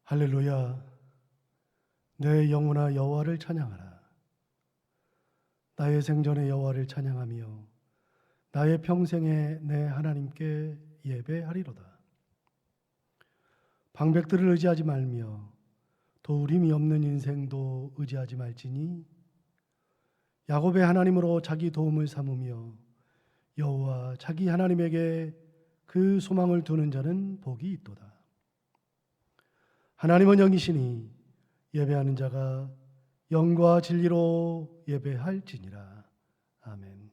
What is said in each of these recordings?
할렐루야. 내 영혼아 여호와를 찬양하라. 나의 생전에 여호와를 찬양하며 나의 평생에 내 하나님께 예배하리로다. 방백들을 의지하지 말며 도우림이 없는 인생도 의지하지 말지니 야곱의 하나님으로 자기 도움을 삼으며 여호와 자기 하나님에게 그 소망을 두는 자는 복이 있도다. 하나님은 영이시니 예배하는 자가 영과 진리로 예배할지니라. 아멘.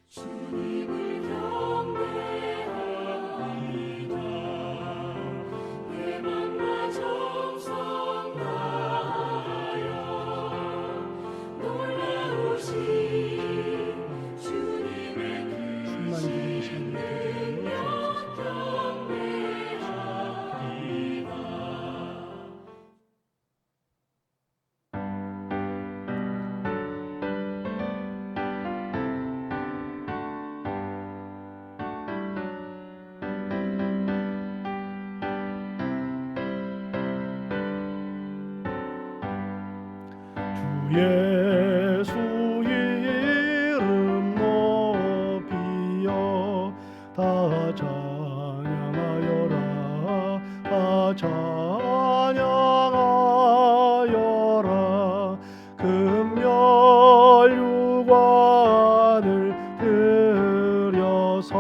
주님을 경배합니다. 내 맘과 정성 다하여 놀라우신 주님의 충만히 기도하시는 능력 경배합니다. 주 예수 이름 높이여 다 찬양하여라. 다 찬양하여라. 금멸 유관을 들여서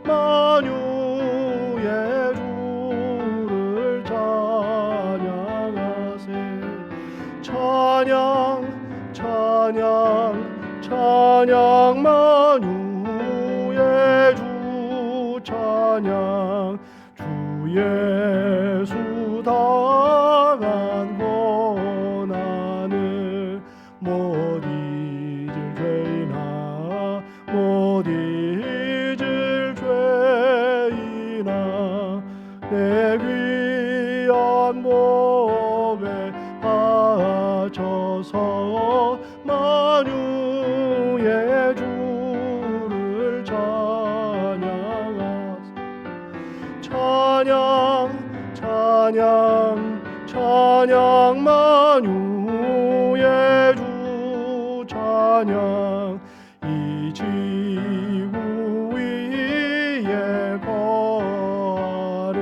만유의 주를 찬양하세. 찬양 찬양 찬양 만유의 주 찬양. 주 예수 당한 고난을 못 잊을 죄이나 못 잊을 죄이나 내 귀한 몸에 바쳐서 만유의 주를 찬양하세. 찬양 찬양 찬양 만유의 주 찬양. 이 지구 위에 거하는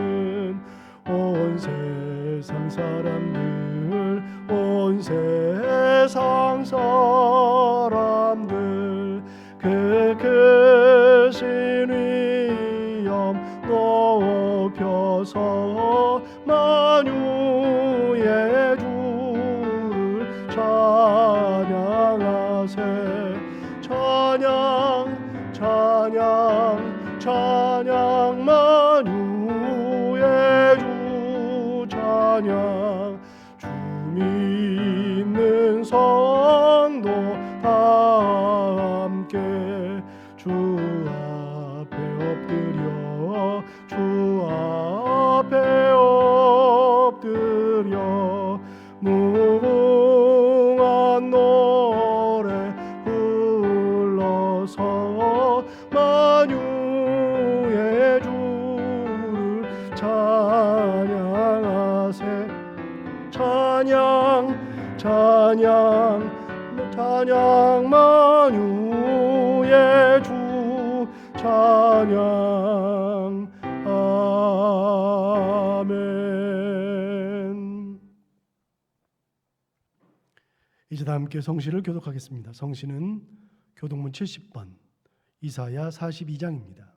온 세상 사람들 온 세상 사람들 그 크신 위엄 높여서 만유의 주를 찬양하세. 찬양 찬양 찬양 만유의 주 찬양. 주 믿는 성도 다 함께 주 앞에 엎드려 주 앞에 엎드려 무궁한 노래 불러서 만유의 주를 찬양하세. 찬양 찬양 찬양 만유의 주 찬양. 아멘. 이제 다 함께 성시를 교독하겠습니다. 성시는 교독문 70번 이사야 42장입니다.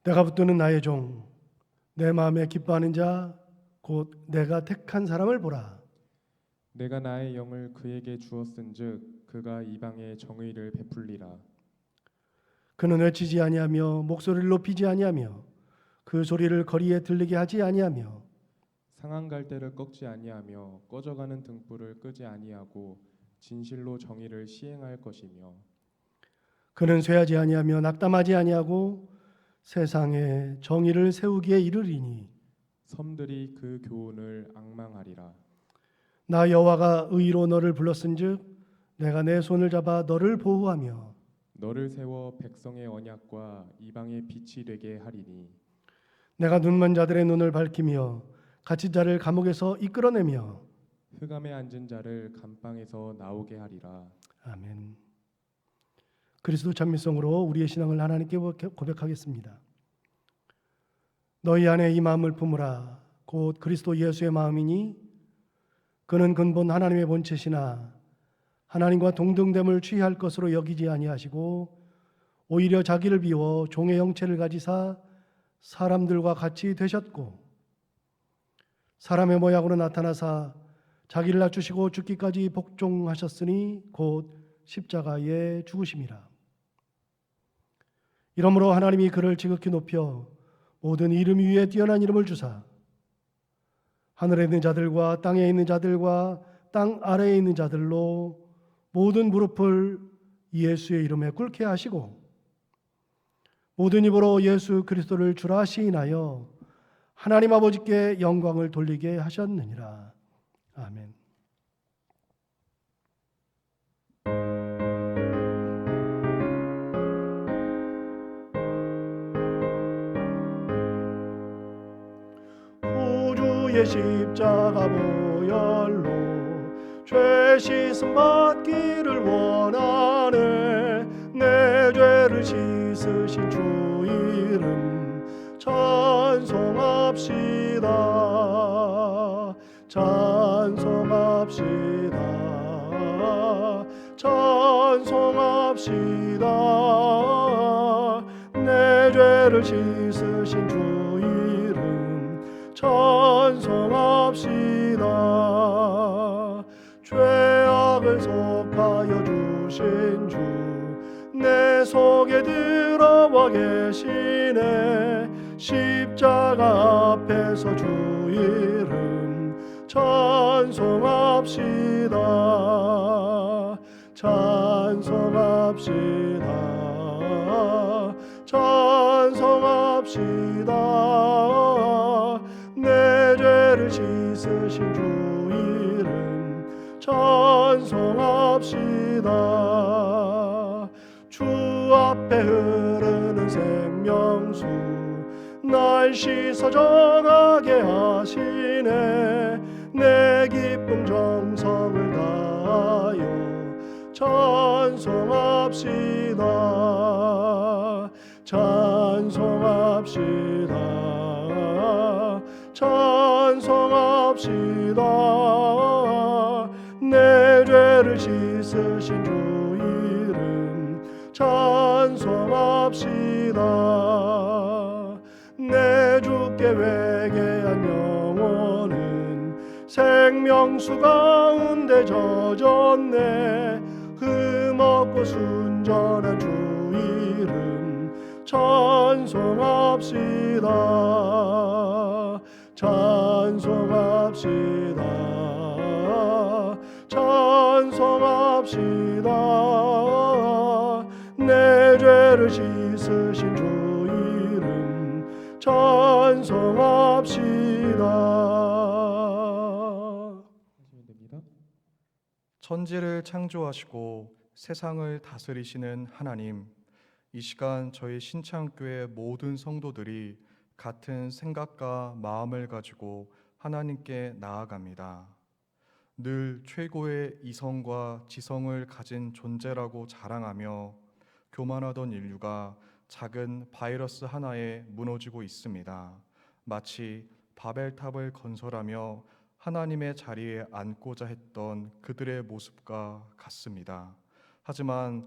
내가 붙드는 나의 종, 내 마음에 기뻐하는 자, 곧 내가 택한 사람을 보라. 내가 나의 영을 그에게 주었은즉 그가 이방에 정의를 베풀리라. 그는 외치지 아니하며 목소리를 높이지 아니하며 그 소리를 거리에 들리게 하지 아니하며 상한 갈대를 꺾지 아니하며 꺼져가는 등불을 끄지 아니하고 진실로 정의를 시행할 것이며 그는 쇠하지 아니하며 낙담하지 아니하고 세상에 정의를 세우기에 이르리니 섬들이 그 교훈을 앙망하리라. 나 여호와가 의로 너를 불렀은즉 내가 내 손을 잡아 너를 보호하며 너를 세워 백성의 언약과 이방의 빛이 되게 하리니 내가 눈먼 자들의 눈을 밝히며 갇힌 자를 감옥에서 이끌어내며 흑암에 앉은 자를 감방에서 나오게 하리라. 아멘. 그리스도 찬미성으로 우리의 신앙을 하나님께 고백하겠습니다. 너희 안에 이 마음을 품으라. 곧 그리스도 예수의 마음이니 그는 근본 하나님의 본체시나 하나님과 동등됨을 취할 것으로 여기지 아니하시고 오히려 자기를 비워 종의 형체를 가지사 사람들과 같이 되셨고 사람의 모양으로 나타나사 자기를 낮추시고 죽기까지 복종하셨으니 곧 십자가에 죽으심이라. 이러므로 하나님이 그를 지극히 높여 모든 이름 위에 뛰어난 이름을 주사 하늘에 있는 자들과 땅에 있는 자들과 땅 아래에 있는 자들로 모든 무릎을 예수의 이름에 꿇게 하시고 모든 입으로 예수 그리스도를 주라 시인하여 하나님 아버지께 영광을 돌리게 하셨느니라. 아멘. 구주의 십자가 보혈로 죄 씻음 받기를 원하네. 내 죄를 씻으신 주 이름 찬송합시다. 찬송합시다. 찬송합시다. 내 죄를 씻으신 주 이름 찬송합시다. 죄악을 속하여 주신 주 내 속에 들어와 계시네. 십자가 앞에서 주 이름 찬송합시다. 찬송합시다. 찬송합시다. 내 죄를 씻으신 주 이름 찬송합시다. 주 앞에 흐르는 생명수 날 씻어 정하게 하시네. 내 기쁨 정성을 다하여 찬송합시다. 찬송합시다. 찬송합시다. 내 죄를 씻으신 주 이름 찬송합시다. 내 주께 회개한 영혼은 생명수 가운데 젖었네. 흠없고 순전한 주 이름 찬송합시다. 찬송합시다. 찬송합시다. 내 죄를 씻으신 주 이름 찬송합시다. 하시면 됩니다. 천지를 창조하시고 세상을 다스리시는 하나님, 이 시간 저희 신창교회 모든 성도들이 같은 생각과 마음을 가지고 하나님께 나아갑니다. 늘 최고의 이성과 지성을 가진 존재라고 자랑하며 교만하던 인류가 작은 바이러스 하나에 무너지고 있습니다. 마치 바벨탑을 건설하며 하나님의 자리에 앉고자 했던 그들의 모습과 같습니다. 하지만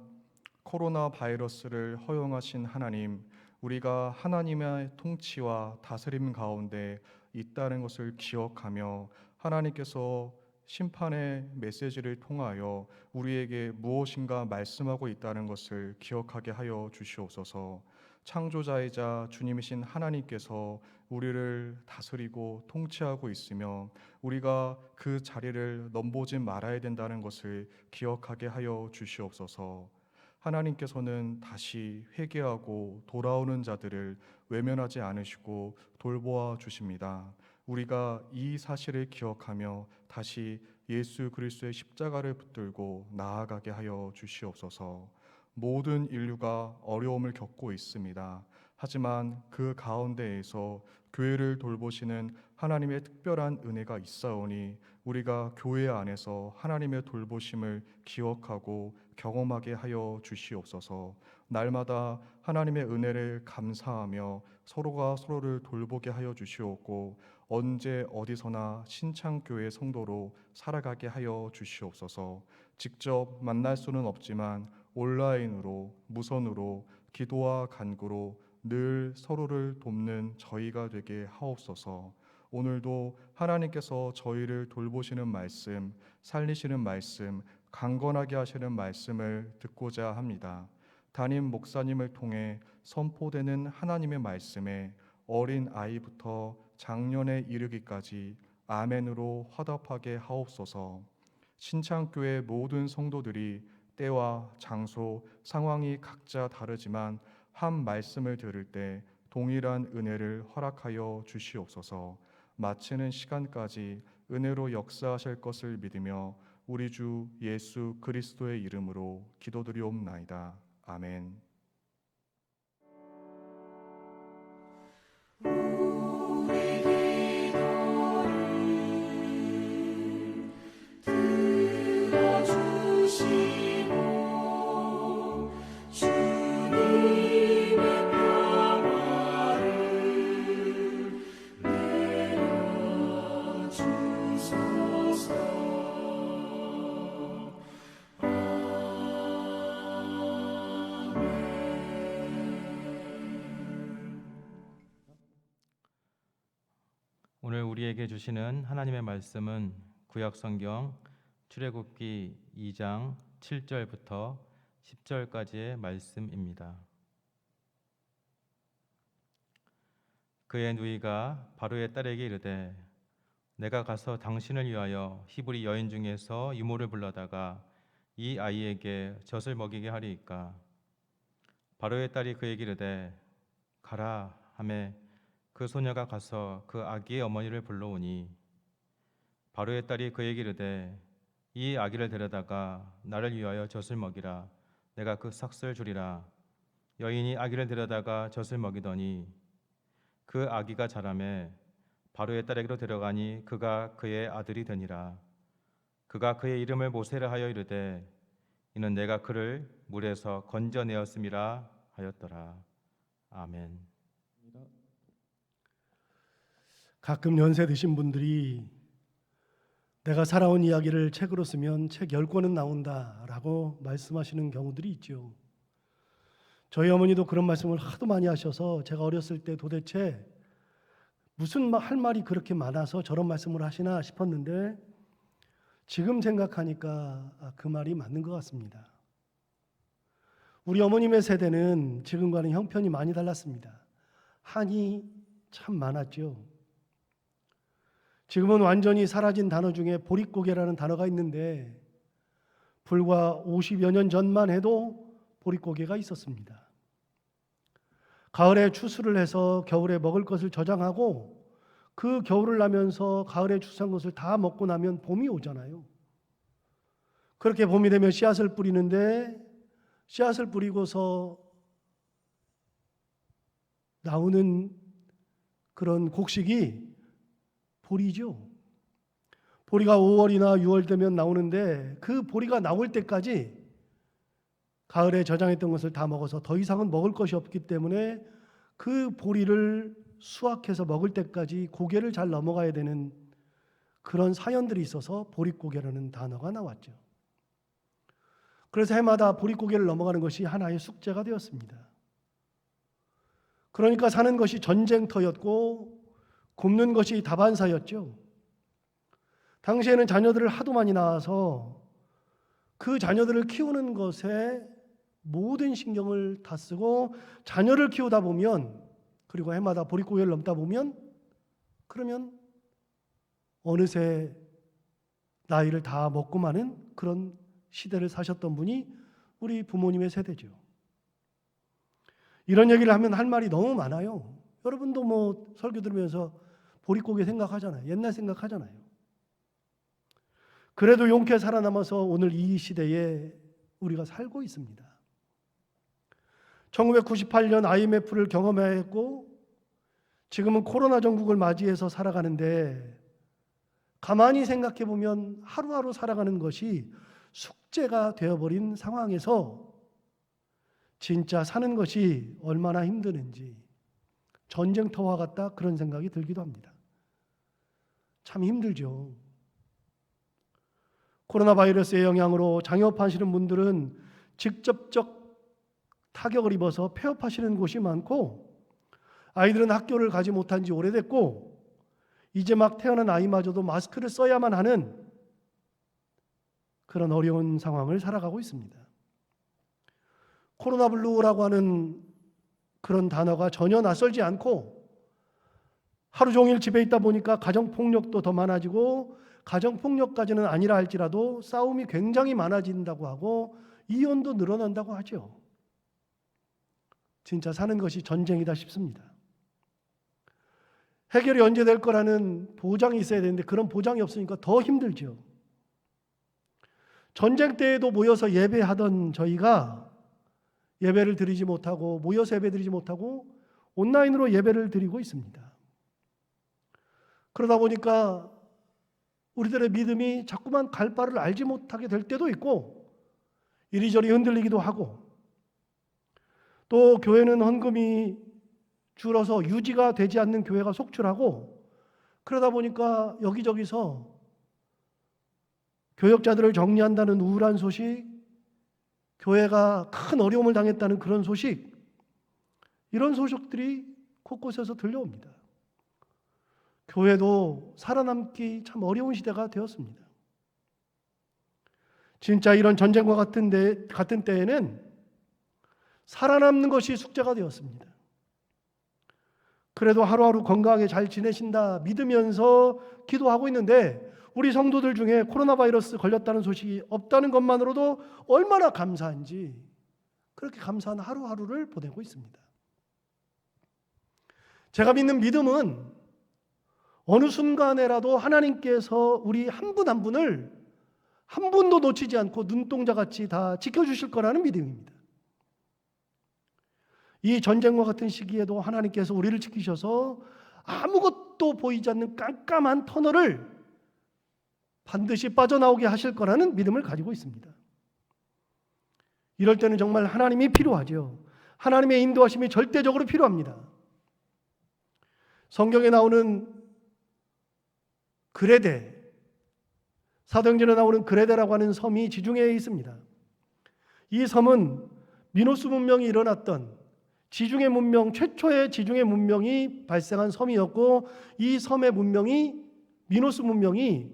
코로나 바이러스를 허용하신 하나님, 우리가 하나님의 통치와 다스림 가운데 있다는 것을 기억하며 하나님께서 심판의 메시지를 통하여 우리에게 무엇인가 말씀하고 있다는 것을 기억하게 하여 주시옵소서. 창조자이자 주님이신 하나님께서 우리를 다스리고 통치하고 있으며 우리가 그 자리를 넘보지 말아야 된다는 것을 기억하게 하여 주시옵소서. 하나님께서는 다시 회개하고 돌아오는 자들을 외면하지 않으시고 돌보아 주십니다. 우리가 이 사실을 기억하며 다시 예수 그리스도의 십자가를 붙들고 나아가게 하여 주시옵소서. 모든 인류가 어려움을 겪고 있습니다. 하지만 그 가운데에서 교회를 돌보시는 하나님의 특별한 은혜가 있사오니 우리가 교회 안에서 하나님의 돌보심을 기억하고 경험하게 하여 주시옵소서. 날마다 하나님의 은혜를 감사하며 서로가 서로를 돌보게 하여 주시옵고 언제 어디서나 신창교회 성도로 살아가게 하여 주시옵소서. 직접 만날 수는 없지만 온라인으로 무선으로 기도와 간구로 늘 서로를 돕는 저희가 되게 하옵소서. 오늘도 하나님께서 저희를 돌보시는 말씀, 살리시는 말씀, 강건하게 하시는 말씀을 듣고자 합니다. 담임 목사님을 통해 선포되는 하나님의 말씀에 어린 아이부터 장년에 이르기까지 아멘으로 화답하게 하옵소서. 신창교회 모든 성도들이 때와 장소, 상황이 각자 다르지만 한 말씀을 들을 때 동일한 은혜를 허락하여 주시옵소서. 마치는 시간까지 은혜로 역사하실 것을 믿으며 우리 주 예수 그리스도의 이름으로 기도드리옵나이다. 아멘. 우리 기도를 들어주시고 주님의 평화를 내려주소서. 오늘 우리에게 주시는 하나님의 말씀은 구약 성경 출애굽기 2장 7절부터 10절까지의 말씀입니다. 그의 누이가 바로의 딸에게 이르되 내가 가서 당신을 위하여 히브리 여인 중에서 유모를 불러다가 이 아이에게 젖을 먹이게 하리이까. 바로의 딸이 그에게 이르되 가라 하매 그 소녀가 가서 그 아기의 어머니를 불러오니 바로의 딸이 그에게 이르되 이 아기를 데려다가 나를 위하여 젖을 먹이라. 내가 그 삭슬 주리라. 여인이 아기를 데려다가 젖을 먹이더니 그 아기가 자라매 바로의 딸에게로 데려가니 그가 그의 아들이 되니라. 그가 그의 이름을 모세라 하여 이르되 이는 내가 그를 물에서 건져내었음이라 하였더라. 아멘. 가끔 연세 드신 분들이 내가 살아온 이야기를 책으로 쓰면 책 10권은 나온다라고 말씀하시는 경우들이 있죠. 저희 어머니도 그런 말씀을 하도 많이 하셔서 제가 어렸을 때 도대체 무슨 할 말이 그렇게 많아서 저런 말씀을 하시나 싶었는데 지금 생각하니까 그 말이 맞는 것 같습니다. 우리 어머님의 세대는 지금과는 형편이 많이 달랐습니다. 한이 참 많았죠. 지금은 완전히 사라진 단어 중에 보릿고개라는 단어가 있는데 불과 50여 년 전만 해도 보릿고개가 있었습니다. 가을에 추수를 해서 겨울에 먹을 것을 저장하고 그 겨울을 나면서 가을에 추수한 것을 다 먹고 나면 봄이 오잖아요. 그렇게 봄이 되면 씨앗을 뿌리는데 씨앗을 뿌리고서 나오는 그런 곡식이 보리죠. 보리가 5월이나 6월 되면 나오는데 그 보리가 나올 때까지 가을에 저장했던 것을 다 먹어서 더 이상은 먹을 것이 없기 때문에 그 보리를 수확해서 먹을 때까지 고개를 잘 넘어가야 되는 그런 사연들이 있어서 보릿고개라는 단어가 나왔죠. 그래서 해마다 보릿고개를 넘어가는 것이 하나의 숙제가 되었습니다. 그러니까 사는 것이 전쟁터였고 굶는 것이 다반사였죠. 당시에는 자녀들을 하도 많이 낳아서 그 자녀들을 키우는 것에 모든 신경을 다 쓰고 자녀를 키우다 보면 그리고 해마다 보릿고개를 넘다 보면 그러면 어느새 나이를 다 먹고 마는 그런 시대를 사셨던 분이 우리 부모님의 세대죠. 이런 얘기를 하면 할 말이 너무 많아요. 여러분도 설교 들으면서 보릿고개 생각하잖아요. 옛날 생각하잖아요. 그래도 용케 살아남아서 오늘 이 시대에 우리가 살고 있습니다. 1998년 IMF를 경험해야 했고 지금은 코로나 전국을 맞이해서 살아가는데 가만히 생각해 보면 하루하루 살아가는 것이 숙제가 되어버린 상황에서 진짜 사는 것이 얼마나 힘드는지 전쟁터와 같다 그런 생각이 들기도 합니다. 참 힘들죠. 코로나 바이러스의 영향으로 장업하시는 분들은 직접적 타격을 입어서 폐업하시는 곳이 많고 아이들은 학교를 가지 못한 지 오래됐고 이제 막 태어난 아이마저도 마스크를 써야만 하는 그런 어려운 상황을 살아가고 있습니다. 코로나 블루라고 하는 그런 단어가 전혀 낯설지 않고 하루 종일 집에 있다 보니까 가정폭력도 더 많아지고 가정폭력까지는 아니라 할지라도 싸움이 굉장히 많아진다고 하고 이혼도 늘어난다고 하죠. 진짜 사는 것이 전쟁이다 싶습니다. 해결이 언제 될 거라는 보장이 있어야 되는데 그런 보장이 없으니까 더 힘들죠. 전쟁 때에도 모여서 예배하던 저희가 예배를 드리지 못하고 모여서 예배 드리지 못하고 온라인으로 예배를 드리고 있습니다. 그러다 보니까 우리들의 믿음이 자꾸만 갈 바를 알지 못하게 될 때도 있고 이리저리 흔들리기도 하고 또 교회는 헌금이 줄어서 유지가 되지 않는 교회가 속출하고 그러다 보니까 여기저기서 교역자들을 정리한다는 우울한 소식, 교회가 큰 어려움을 당했다는 그런 소식, 이런 소식들이 곳곳에서 들려옵니다. 교회도 살아남기 참 어려운 시대가 되었습니다. 진짜 이런 전쟁과 같은 때에는 살아남는 것이 숙제가 되었습니다. 그래도 하루하루 건강하게 잘 지내신다 믿으면서 기도하고 있는데 우리 성도들 중에 코로나 바이러스 걸렸다는 소식이 없다는 것만으로도 얼마나 감사한지 그렇게 감사한 하루하루를 보내고 있습니다. 제가 믿는 믿음은 어느 순간에라도 하나님께서 우리 한 분 한 분을 한 분도 놓치지 않고 눈동자같이 다 지켜주실 거라는 믿음입니다. 이 전쟁과 같은 시기에도 하나님께서 우리를 지키셔서 아무것도 보이지 않는 깜깜한 터널을 반드시 빠져나오게 하실 거라는 믿음을 가지고 있습니다. 이럴 때는 정말 하나님이 필요하죠. 하나님의 인도하심이 절대적으로 필요합니다. 성경에 나오는 그레데, 사도행전에 나오는 그레데라고 하는 섬이 지중해에 있습니다. 이 섬은 미노스 문명이 일어났던 지중해 문명, 최초의 지중해 문명이 발생한 섬이었고 이 섬의 문명이 미노스 문명이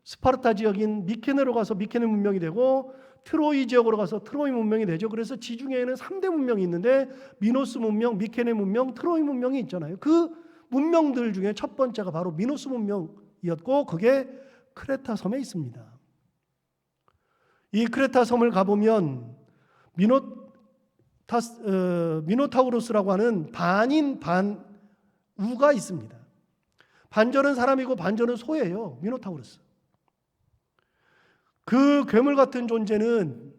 스파르타 지역인 미케네로 가서 미케네 문명이 되고 트로이 지역으로 가서 트로이 문명이 되죠. 그래서 지중해에는 3대 문명이 있는데 미노스 문명, 미케네 문명, 트로이 문명이 있잖아요. 그 문명들 중에 첫 번째가 바로 미노스 문명이었고 그게 크레타 섬에 있습니다. 이 크레타 섬을 가보면 미노타우로스라고 하는 반인 반우가 있습니다. 반절은 사람이고 반절은 소예요. 미노타우로스. 그 괴물 같은 존재는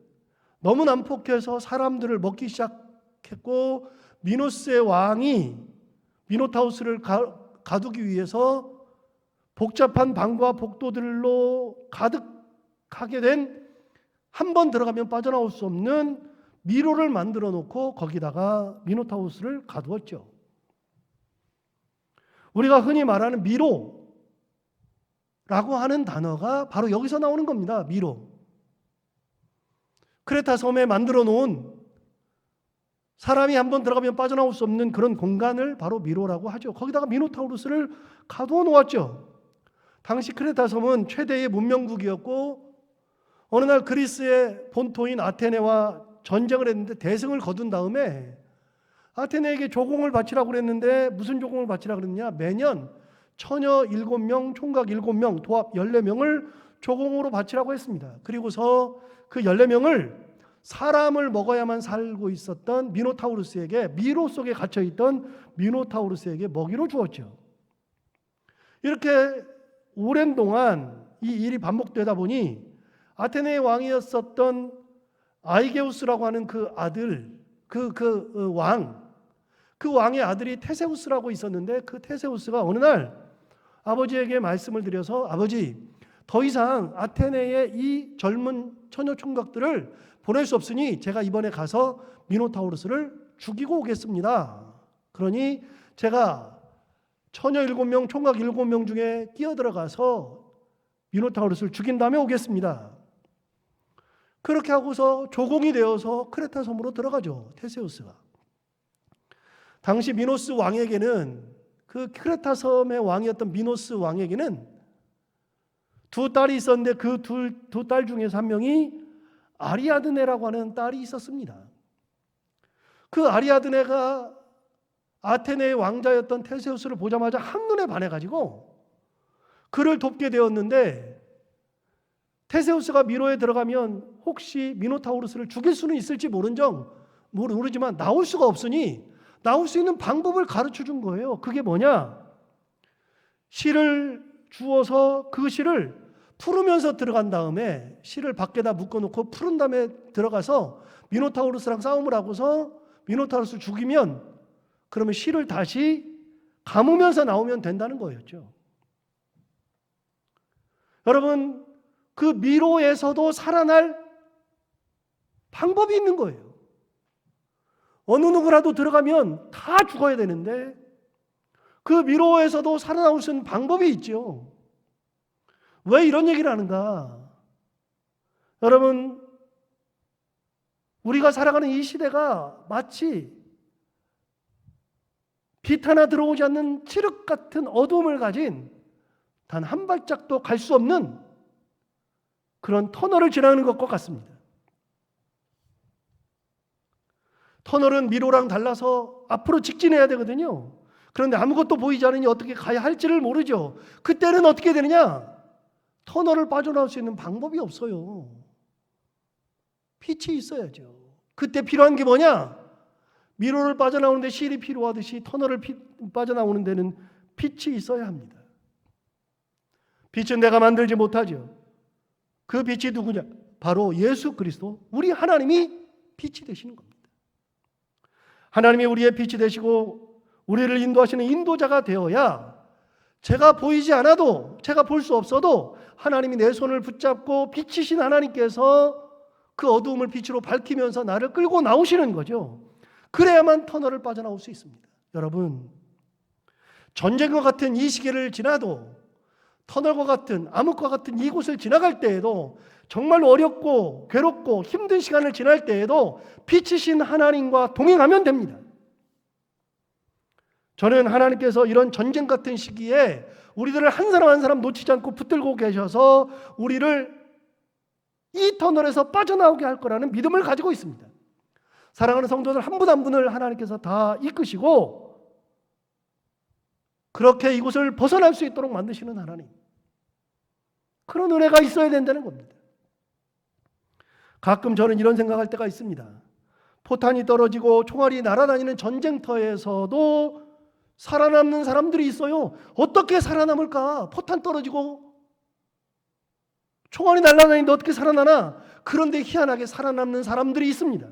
너무 난폭해서 사람들을 먹기 시작했고 미노스의 왕이 미노타우스를 가두기 위해서 복잡한 방과 복도들로 가득하게 된 한 번 들어가면 빠져나올 수 없는 미로를 만들어 놓고 거기다가 미노타우스를 가두었죠. 우리가 흔히 말하는 미로라고 하는 단어가 바로 여기서 나오는 겁니다. 미로. 크레타 섬에 만들어 놓은 사람이 한번 들어가면 빠져나올 수 없는 그런 공간을 바로 미로라고 하죠. 거기다가 미노타우루스를 가두어 놓았죠. 당시 크레타 섬은 최대의 문명국이었고 어느 날 그리스의 본토인 아테네와 전쟁을 했는데 대승을 거둔 다음에 아테네에게 조공을 바치라고 그랬는데 무슨 조공을 바치라고 그랬냐? 매년 처녀 7명, 총각 7명, 도합 14명을 조공으로 바치라고 했습니다. 그리고서 그 14명을 사람을 먹어야만 살고 있었던 미노타우루스에게, 미로 속에 갇혀있던 미노타우루스에게 먹이로 주었죠. 이렇게 오랜 동안 이 일이 반복되다 보니 아테네의 왕이었었던 아이게우스라고 하는 그 아들, 그 왕의 아들이 테세우스라고 있었는데, 그 테세우스가 어느 날 아버지에게 말씀을 드려서, 아버지, 더 이상 아테네의 이 젊은 처녀 총각들을 보낼 수 없으니 제가 이번에 가서 미노타우루스를 죽이고 오겠습니다. 그러니 제가 처녀 7명, 총각 7명 중에 끼어들어가서 미노타우루스를 죽인 다음에 오겠습니다. 그렇게 하고서 조공이 되어서 크레타 섬으로 들어가죠, 테세우스가. 당시 미노스 왕에게는, 그 크레타 섬의 왕이었던 미노스 왕에게는 두 딸이 있었는데 그 두 딸 중에서 한 명이 아리아드네라고 하는 딸이 있었습니다. 그 아리아드네가 아테네의 왕자였던 테세우스를 보자마자 한눈에 반해가지고 그를 돕게 되었는데, 테세우스가 미로에 들어가면 혹시 미노타우루스를 죽일 수는 있을지 모르지만 나올 수가 없으니 나올 수 있는 방법을 가르쳐 준 거예요. 그게 뭐냐? 실을 주어서 그 실을 풀으면서 들어간 다음에, 실을 밖에다 묶어놓고 푸른 다음에 들어가서 미노타우루스랑 싸움을 하고서 미노타우루스를 죽이면, 그러면 실을 다시 감으면서 나오면 된다는 거였죠. 여러분, 그 미로에서도 살아날 방법이 있는 거예요. 어느 누구라도 들어가면 다 죽어야 되는데 그 미로에서도 살아나올 수 있는 방법이 있죠. 왜 이런 얘기를 하는가? 여러분, 우리가 살아가는 이 시대가 마치 빛 하나 들어오지 않는 칠흑 같은 어둠을 가진 단 한 발짝도 갈 수 없는 그런 터널을 지나는 것과 같습니다. 터널은 미로랑 달라서 앞으로 직진해야 되거든요. 그런데 아무것도 보이지 않으니 어떻게 가야 할지를 모르죠. 그때는 어떻게 되느냐? 터널을 빠져나올 수 있는 방법이 없어요. 빛이 있어야죠. 그때 필요한 게 뭐냐? 미로를 빠져나오는데 실이 필요하듯이 터널을 빠져나오는 데는 빛이 있어야 합니다. 빛은 내가 만들지 못하죠. 그 빛이 누구냐? 바로 예수 그리스도, 우리 하나님이 빛이 되시는 겁니다. 하나님이 우리의 빛이 되시고 우리를 인도하시는 인도자가 되어야, 제가 보이지 않아도, 제가 볼 수 없어도 하나님이 내 손을 붙잡고 빛이신 하나님께서 그 어두움을 빛으로 밝히면서 나를 끌고 나오시는 거죠. 그래야만 터널을 빠져나올 수 있습니다. 여러분, 전쟁과 같은 이 시기를 지나도, 터널과 같은, 암흑과 같은 이곳을 지나갈 때에도, 정말 어렵고 괴롭고 힘든 시간을 지날 때에도 빛이신 하나님과 동행하면 됩니다. 저는 하나님께서 이런 전쟁 같은 시기에 우리들을 한 사람 한 사람 놓치지 않고 붙들고 계셔서 우리를 이 터널에서 빠져나오게 할 거라는 믿음을 가지고 있습니다. 사랑하는 성도들 한 분 한 분을 하나님께서 다 이끄시고 그렇게 이곳을 벗어날 수 있도록 만드시는 하나님, 그런 은혜가 있어야 된다는 겁니다. 가끔 저는 이런 생각할 때가 있습니다. 포탄이 떨어지고 총알이 날아다니는 전쟁터에서도 살아남는 사람들이 있어요. 어떻게 살아남을까? 포탄 떨어지고 총알이 날아다니는데 어떻게 살아나나? 그런데 희한하게 살아남는 사람들이 있습니다.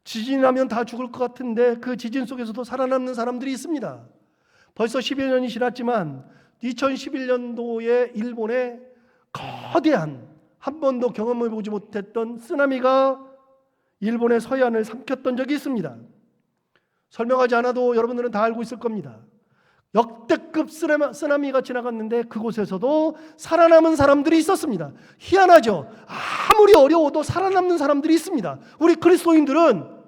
지진이 나면 다 죽을 것 같은데 그 지진 속에서도 살아남는 사람들이 있습니다. 벌써 11년이 지났지만 2011년도에 일본에 거대한, 한 번도 경험해보지 못했던 쓰나미가 일본의 서해안을 삼켰던 적이 있습니다. 설명하지 않아도 여러분들은 다 알고 있을 겁니다. 역대급 쓰나미가 지나갔는데 그곳에서도 살아남은 사람들이 있었습니다. 희한하죠? 아무리 어려워도 살아남는 사람들이 있습니다. 우리 그리스도인들은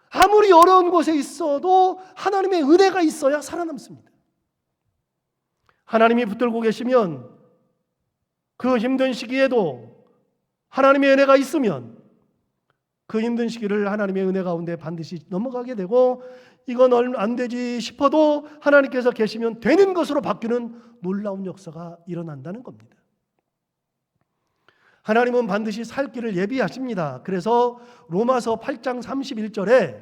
아무리 어려운 곳에 있어도 하나님의 은혜가 있어야 살아남습니다. 하나님이 붙들고 계시면, 그 힘든 시기에도 하나님의 은혜가 있으면 그 힘든 시기를 하나님의 은혜 가운데 반드시 넘어가게 되고, 이건 안 되지 싶어도 하나님께서 계시면 되는 것으로 바뀌는 놀라운 역사가 일어난다는 겁니다. 하나님은 반드시 살 길을 예비하십니다. 그래서 로마서 8장 31절에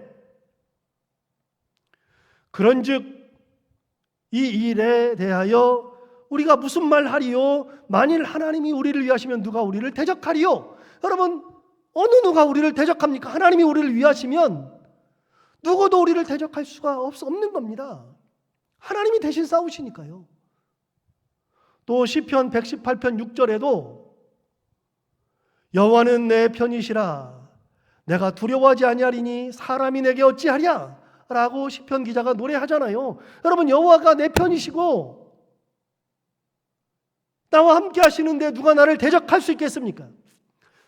그런즉 이 일에 대하여 우리가 무슨 말 하리요? 만일 하나님이 우리를 위하시면 누가 우리를 대적하리요? 여러분, 어느 누가 우리를 대적합니까? 하나님이 우리를 위하시면 누구도 우리를 대적할 수가 없는 겁니다. 하나님이 대신 싸우시니까요. 또 시편 118편 6절에도 여호와는 내 편이시라 내가 두려워하지 아니하리니 사람이 내게 어찌하랴 라고 시편 기자가 노래하잖아요. 여러분, 여호와가 내 편이시고 나와 함께 하시는데 누가 나를 대적할 수 있겠습니까?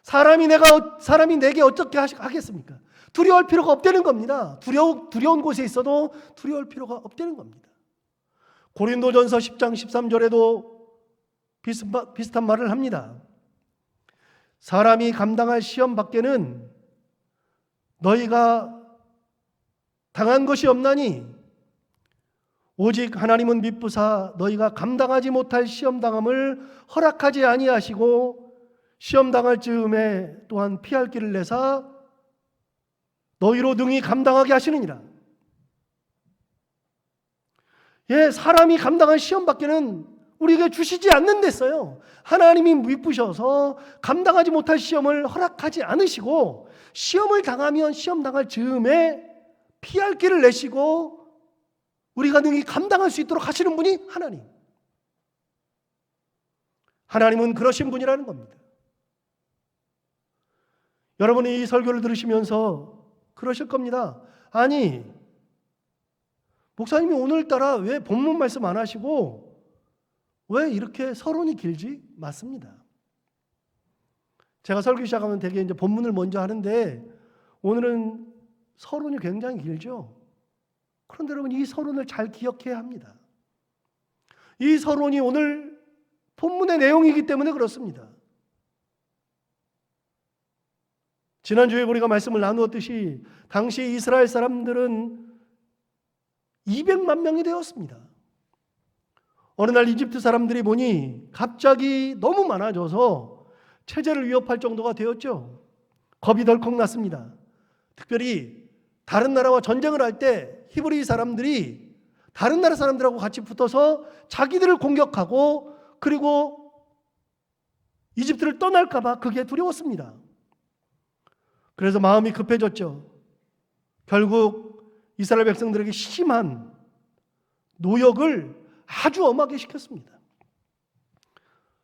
사람이 내게 어떻게 하겠습니까? 두려워할 필요가 없다는 겁니다. 두려운 곳에 있어도 두려워할 필요가 없다는 겁니다. 고린도전서 10장 13절에도 비슷한 말을 합니다. 사람이 감당할 시험 밖에는 너희가 당한 것이 없나니 오직 하나님은 미쁘사 너희가 감당하지 못할 시험 당함을 허락하지 아니하시고 시험 당할 즈음에 또한 피할 길을 내사 너희로 능히 감당하게 하시느니라. 예, 사람이 감당할 시험 밖에는 우리에게 주시지 않는댔어요. 하나님이 미쁘셔서 감당하지 못할 시험을 허락하지 않으시고 시험을 당하면 시험 당할 즈음에 피할 길을 내시고 우리가 능히 감당할 수 있도록 하시는 분이 하나님. 하나님은 그러신 분이라는 겁니다. 여러분이 이 설교를 들으시면서 그러실 겁니다. 아니, 목사님이 오늘따라 왜 본문 말씀 안 하시고 왜 이렇게 서론이 길지? 맞습니다. 제가 설교 시작하면 되게 이제 본문을 먼저 하는데 오늘은 서론이 굉장히 길죠. 그런데 여러분, 이 서론을 잘 기억해야 합니다. 이 서론이 오늘 본문의 내용이기 때문에 그렇습니다. 지난주에 우리가 말씀을 나누었듯이 당시 이스라엘 사람들은 200만 명이 되었습니다. 어느 날 이집트 사람들이 보니 갑자기 너무 많아져서 체제를 위협할 정도가 되었죠. 겁이 덜컥 났습니다. 특별히 다른 나라와 전쟁을 할 때 히브리 사람들이 다른 나라 사람들하고 같이 붙어서 자기들을 공격하고 그리고 이집트를 떠날까 봐 그게 두려웠습니다. 그래서 마음이 급해졌죠. 결국 이스라엘 백성들에게 심한 노역을 아주 엄하게 시켰습니다.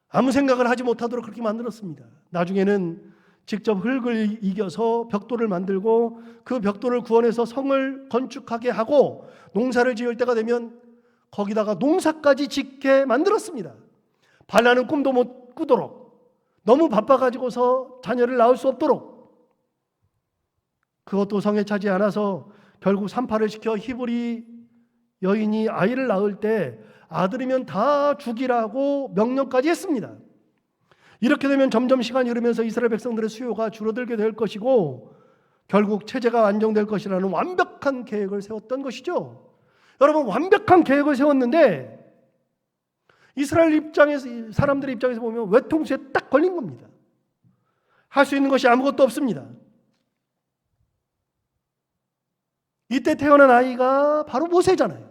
아무 생각을 하지 못하도록 그렇게 만들었습니다. 나중에는 직접 흙을 이겨서 벽돌을 만들고 그 벽돌을 구원해서 성을 건축하게 하고 농사를 지을 때가 되면 거기다가 농사까지 짓게 만들었습니다. 반라는 꿈도 못 꾸도록, 너무 바빠가지고서 자녀를 낳을 수 없도록. 그것도 성에 차지 않아서 결국 산파를 시켜 히브리 여인이 아이를 낳을 때 아들이면 다 죽이라고 명령까지 했습니다. 이렇게 되면 점점 시간이 흐르면서 이스라엘 백성들의 수요가 줄어들게 될 것이고 결국 체제가 안정될 것이라는 완벽한 계획을 세웠던 것이죠. 여러분, 완벽한 계획을 세웠는데 이스라엘 입장에서, 사람들의 입장에서 보면 외통수에 딱 걸린 겁니다. 할 수 있는 것이 아무것도 없습니다. 이때 태어난 아이가 바로 모세잖아요.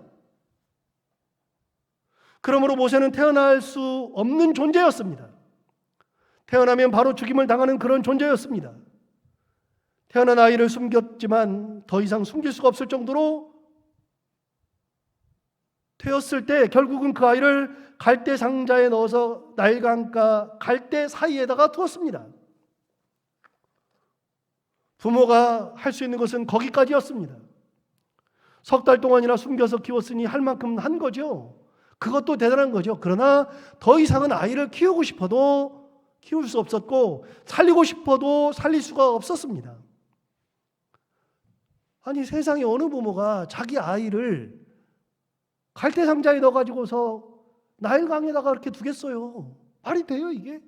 그러므로 모세는 태어날 수 없는 존재였습니다. 태어나면 바로 죽임을 당하는 그런 존재였습니다. 태어난 아이를 숨겼지만 더 이상 숨길 수가 없을 정도로 되었을 때 결국은 그 아이를 갈대 상자에 넣어서 나일강과 갈대 사이에다가 두었습니다. 부모가 할 수 있는 것은 거기까지였습니다. 석 달 동안이나 숨겨서 키웠으니 할 만큼 한 거죠. 그것도 대단한 거죠. 그러나 더 이상은 아이를 키우고 싶어도 키울 수 없었고 살리고 싶어도 살릴 수가 없었습니다. 아니, 세상에 어느 부모가 자기 아이를 갈대 상자에 넣어가지고서 나일강에다가 이렇게 두겠어요? 말이 돼요, 이게?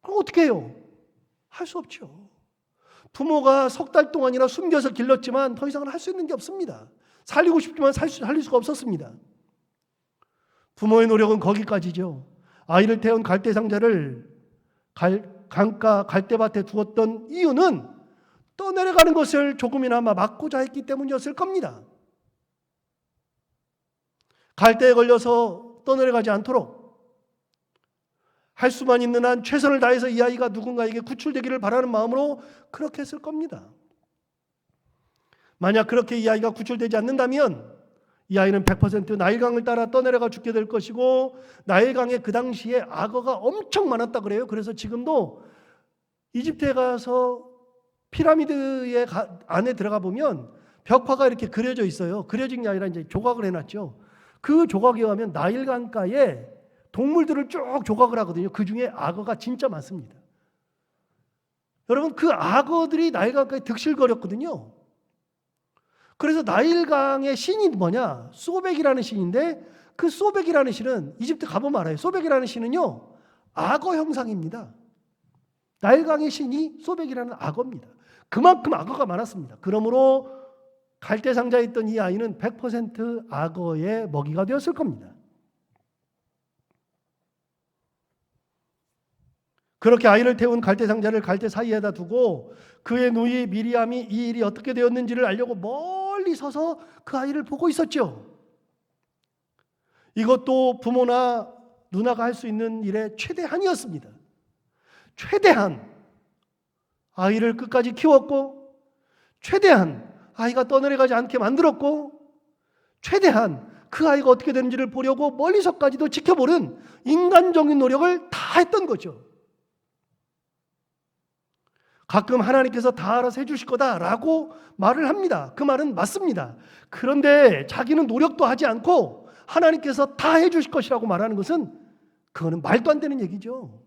그럼 어떻게 해요? 할 수 없죠. 부모가 석 달 동안이나 숨겨서 길렀지만 더 이상은 할 수 있는 게 없습니다. 살리고 싶지만 살릴 수가 없었습니다. 부모의 노력은 거기까지죠. 아이를 태운 갈대 상자를 강가 갈대밭에 두었던 이유는 떠내려가는 것을 조금이나마 막고자 했기 때문이었을 겁니다. 갈대에 걸려서 떠내려가지 않도록 할 수만 있는 한 최선을 다해서 이 아이가 누군가에게 구출되기를 바라는 마음으로 그렇게 했을 겁니다. 만약 그렇게 이 아이가 구출되지 않는다면 이 아이는 100% 나일강을 따라 떠내려가 죽게 될 것이고, 나일강에 그 당시에 악어가 엄청 많았다 그래요. 그래서 지금도 이집트에 가서 피라미드의 안에 들어가 보면 벽화가 이렇게 그려져 있어요. 그려진 게 아니라 이제 조각을 해놨죠. 그 조각에 의하면 나일강가에 동물들을 쭉 조각을 하거든요. 그 중에 악어가 진짜 많습니다. 여러분, 그 악어들이 나일강가에 득실거렸거든요. 그래서 나일강의 신이 뭐냐? 소백이라는 신인데, 그 소백이라는 신은 이집트 가보면 알아요. 소백이라는 신은요, 악어 형상입니다. 나일강의 신이 소백이라는 악어입니다. 그만큼 악어가 많았습니다. 그러므로 갈대 상자에 있던 이 아이는 100% 악어의 먹이가 되었을 겁니다. 그렇게 아이를 태운 갈대 상자를 갈대 사이에다 두고 그의 누이 미리암이 이 일이 어떻게 되었는지를 알려고 멀리 서서 그 아이를 보고 있었죠. 이것도 부모나 누나가 할 수 있는 일의 최대한이었습니다. 최대한 아이를 끝까지 키웠고, 최대한 아이가 떠내려가지 않게 만들었고, 최대한 그 아이가 어떻게 되는지를 보려고 멀리서까지도 지켜보는 인간적인 노력을 다 했던 거죠. 가끔 하나님께서 다 알아서 해주실 거다라고 말을 합니다. 그 말은 맞습니다. 그런데 자기는 노력도 하지 않고 하나님께서 다 해주실 것이라고 말하는 것은, 그거는 말도 안 되는 얘기죠.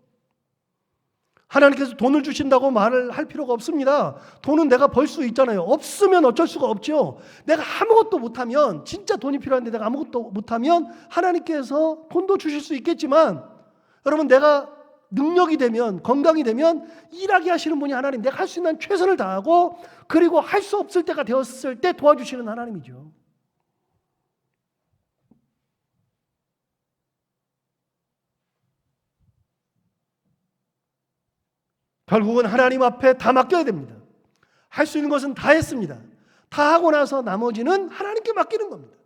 하나님께서 돈을 주신다고 말을 할 필요가 없습니다. 돈은 내가 벌 수 있잖아요. 없으면 어쩔 수가 없죠. 내가 아무것도 못하면, 진짜 돈이 필요한데 내가 아무것도 못하면 하나님께서 돈도 주실 수 있겠지만, 여러분, 내가 능력이 되면, 건강이 되면 일하게 하시는 분이 하나님, 내가 할 수 있는 최선을 다하고, 그리고 할 수 없을 때가 되었을 때 도와주시는 하나님이죠. 결국은 하나님 앞에 다 맡겨야 됩니다. 할 수 있는 것은 다 했습니다. 다 하고 나서 나머지는 하나님께 맡기는 겁니다.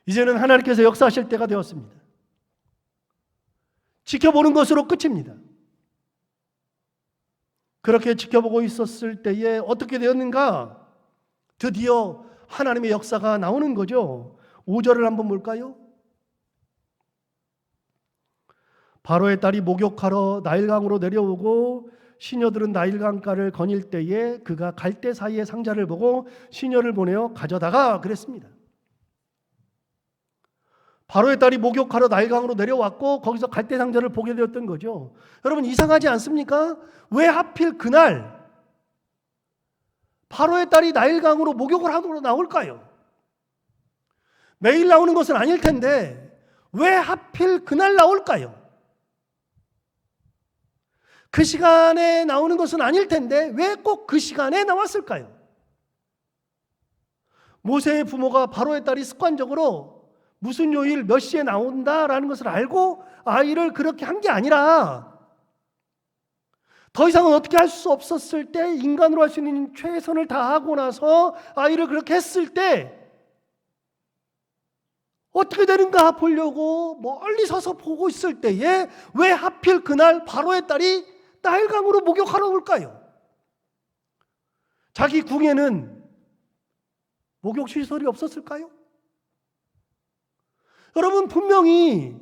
이제는 하나님께서 역사하실 때가 되었습니다. 지켜보는 것으로 끝입니다. 그렇게 지켜보고 있었을 때에 어떻게 되었는가? 드디어 하나님의 역사가 나오는 거죠. 5절을 한번 볼까요? 바로의 딸이 목욕하러 나일강으로 내려오고 시녀들은 나일강가를 거닐 때에 그가 갈대 사이의 상자를 보고 시녀를 보내어 가져다가 그랬습니다. 바로의 딸이 목욕하러 나일강으로 내려왔고 거기서 갈대 상자를 보게 되었던 거죠. 여러분, 이상하지 않습니까? 왜 하필 그날 바로의 딸이 나일강으로 목욕을 하러 나올까요? 매일 나오는 것은 아닐 텐데 왜 하필 그날 나올까요? 그 시간에 나오는 것은 아닐 텐데 왜 꼭 그 시간에 나왔을까요? 모세의 부모가 바로의 딸이 습관적으로 무슨 요일 몇 시에 나온다라는 것을 알고 아이를 그렇게 한 게 아니라, 더 이상은 어떻게 할 수 없었을 때 인간으로 할 수 있는 최선을 다하고 나서 아이를 그렇게 했을 때 어떻게 되는가 보려고 멀리 서서 보고 있을 때에 왜 하필 그날 바로의 딸이 나일강으로 목욕하러 올까요? 자기 궁에는 목욕시설이 없었을까요? 여러분, 분명히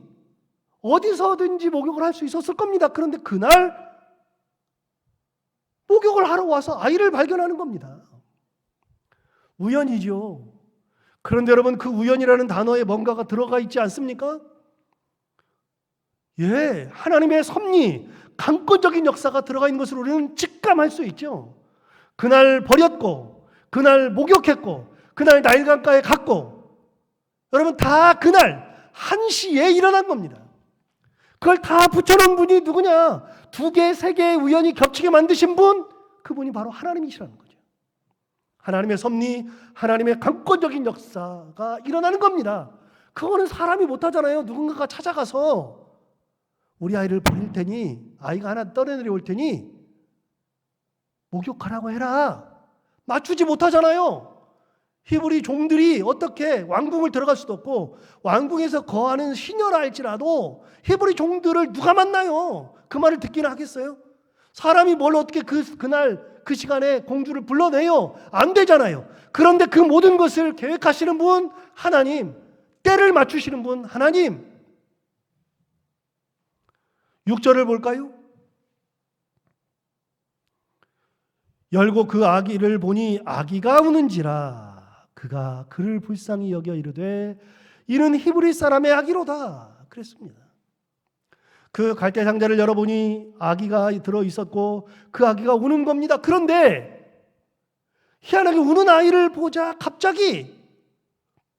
어디서든지 목욕을 할 수 있었을 겁니다. 그런데 그날 목욕을 하러 와서 아이를 발견하는 겁니다. 우연이죠. 그런데 여러분, 그 우연이라는 단어에 뭔가가 들어가 있지 않습니까? 예, 하나님의 섭리, 강권적인 역사가 들어가 있는 것으로 우리는 직감할 수 있죠. 그날 버렸고, 그날 목욕했고, 그날 나일강가에 갔고, 여러분, 다 그날 1시에 일어난 겁니다. 그걸 다 붙여놓은 분이 누구냐? 2개, 3개의 우연이 겹치게 만드신 분, 그분이 바로 하나님이시라는 거죠. 하나님의 섭리, 하나님의 강권적인 역사가 일어나는 겁니다. 그거는 사람이 못하잖아요. 누군가가 찾아가서 우리 아이를 버릴 테니, 아이가 하나 떠내려올 테니 목욕하라고 해라. 맞추지 못하잖아요. 히브리 종들이 어떻게 왕궁을 들어갈 수도 없고 왕궁에서 거하는 시녀라 할지라도 히브리 종들을 누가 만나요? 그 말을 듣기는 하겠어요? 사람이 뭘 어떻게 그날 그 시간에 공주를 불러내요? 안 되잖아요. 그런데 그 모든 것을 계획하시는 분 하나님, 때를 맞추시는 분 하나님. 6절을 볼까요? 열고 그 아기를 보니 아기가 우는지라 그가 그를 불쌍히 여겨 이르되 이는 히브리 사람의 아기로다 그랬습니다. 그 갈대 상자를 열어보니 아기가 들어 있었고 그 아기가 우는 겁니다. 그런데 희한하게 우는 아이를 보자 갑자기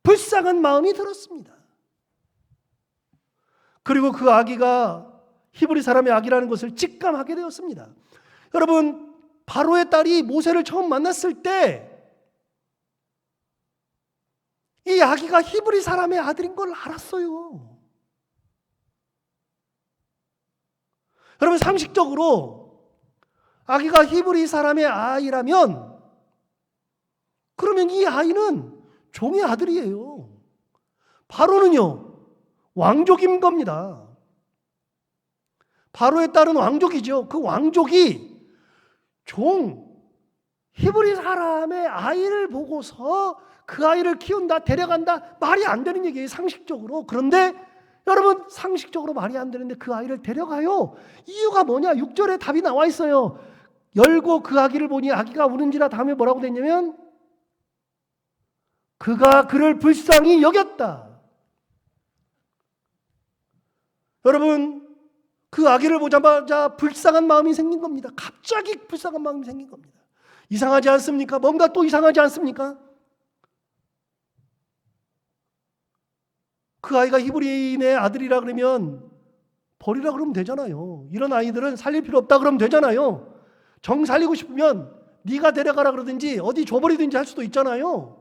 불쌍한 마음이 들었습니다. 그리고 그 아기가 히브리 사람의 아기라는 것을 직감하게 되었습니다. 여러분, 바로의 딸이 모세를 처음 만났을 때 이 아기가 히브리 사람의 아들인 걸 알았어요. 여러분, 상식적으로 아기가 히브리 사람의 아이라면 그러면 이 아이는 종의 아들이에요. 바로는요, 왕족인 겁니다. 바로의 딸은 왕족이죠. 그 왕족이 히브리 사람의 아이를 보고서 그 아이를 키운다, 데려간다, 말이 안 되는 얘기예요, 상식적으로. 그런데 여러분, 상식적으로 말이 안 되는데 그 아이를 데려가요. 이유가 뭐냐? 6절에 답이 나와 있어요. 열고 그 아기를 보니 아기가 우는지라. 다음에 뭐라고 됐냐면 그가 그를 불쌍히 여겼다. 여러분, 그 아기를 보자마자 불쌍한 마음이 생긴 겁니다. 갑자기 불쌍한 마음이 생긴 겁니다. 이상하지 않습니까? 뭔가 또 이상하지 않습니까? 그 아이가 히브리인의 아들이라 그러면 버리라 그러면 되잖아요. 이런 아이들은 살릴 필요 없다 그러면 되잖아요. 정 살리고 싶으면 네가 데려가라 그러든지 어디 줘버리든지 할 수도 있잖아요.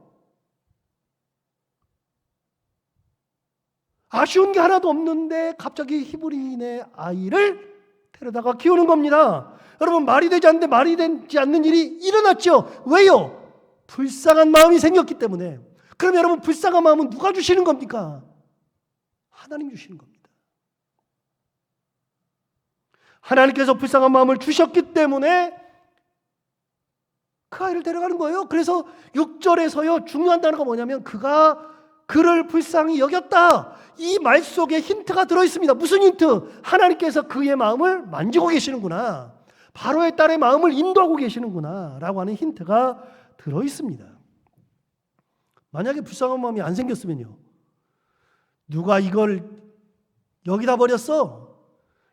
아쉬운 게 하나도 없는데 갑자기 히브리인의 아이를 데려다가 키우는 겁니다. 여러분, 말이 되지 않는데 말이 되지 않는 일이 일어났죠. 왜요? 불쌍한 마음이 생겼기 때문에. 그럼 여러분, 불쌍한 마음은 누가 주시는 겁니까? 하나님 주시는 겁니다. 하나님께서 불쌍한 마음을 주셨기 때문에 그 아이를 데려가는 거예요. 그래서 6절에서요, 중요한 단어가 뭐냐면 그가 그를 불쌍히 여겼다. 이 말 속에 힌트가 들어있습니다. 무슨 힌트? 하나님께서 그의 마음을 만지고 계시는구나. 바로의 딸의 마음을 인도하고 계시는구나 라고 하는 힌트가 들어있습니다. 만약에 불쌍한 마음이 안 생겼으면요, 누가 이걸 여기다 버렸어?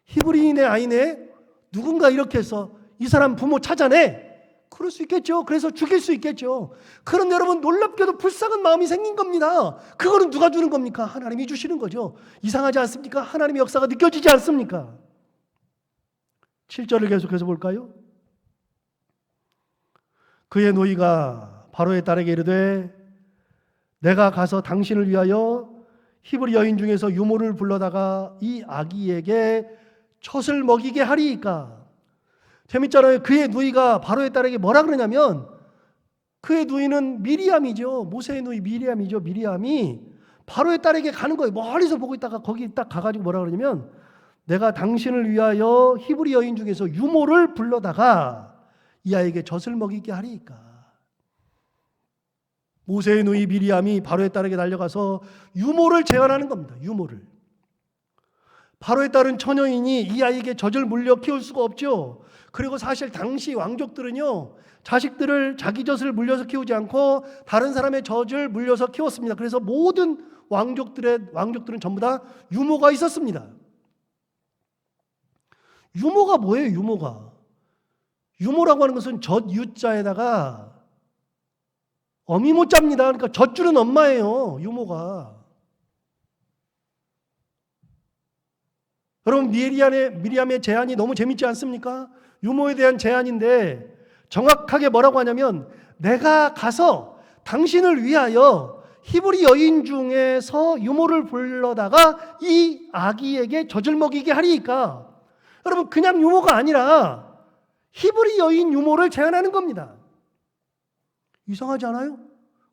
히브리인의 아이네? 누군가 이렇게 해서 이 사람 부모 찾아내? 그럴 수 있겠죠. 그래서 죽일 수 있겠죠. 그런데 여러분, 놀랍게도 불쌍한 마음이 생긴 겁니다. 그거는 누가 주는 겁니까? 하나님이 주시는 거죠. 이상하지 않습니까? 하나님의 역사가 느껴지지 않습니까? 7절을 계속해서 볼까요? 그의 노이가 바로의 딸에게 이르되 내가 가서 당신을 위하여 히브리 여인 중에서 유모를 불러다가 이 아기에게 젖을 먹이게 하리이까. 재밌잖아요. 그의 누이가 바로의 딸에게 뭐라 그러냐면, 그의 누이는 미리암이죠. 모세의 누이 미리암이죠. 미리암이 바로의 딸에게 가는 거예요. 멀리서 보고 있다가 거기 딱 가가지고 뭐라 그러냐면 내가 당신을 위하여 히브리 여인 중에서 유모를 불러다가 이 아이에게 젖을 먹이게 하리이까. 모세의 누이 미리암이 바로의 딸에게 달려가서 유모를 제안하는 겁니다. 유모를. 바로의 딸은 처녀이니 이 아이에게 젖을 물려 키울 수가 없죠. 그리고 사실 당시 왕족들은요, 자식들을 자기 젖을 물려서 키우지 않고 다른 사람의 젖을 물려서 키웠습니다. 그래서 모든 왕족들은 전부 다 유모가 있었습니다. 유모가 뭐예요? 유모라고 하는 것은 젖 유자에다가 어미모자입니다. 그러니까 젖주는 엄마예요, 유모가. 여러분, 미리암의 제안이 너무 재밌지 않습니까? 유모에 대한 제안인데 정확하게 뭐라고 하냐면 내가 가서 당신을 위하여 히브리 여인 중에서 유모를 불러다가 이 아기에게 젖을 먹이게 하리이까. 여러분, 그냥 유모가 아니라 히브리 여인 유모를 제안하는 겁니다. 이상하지 않아요?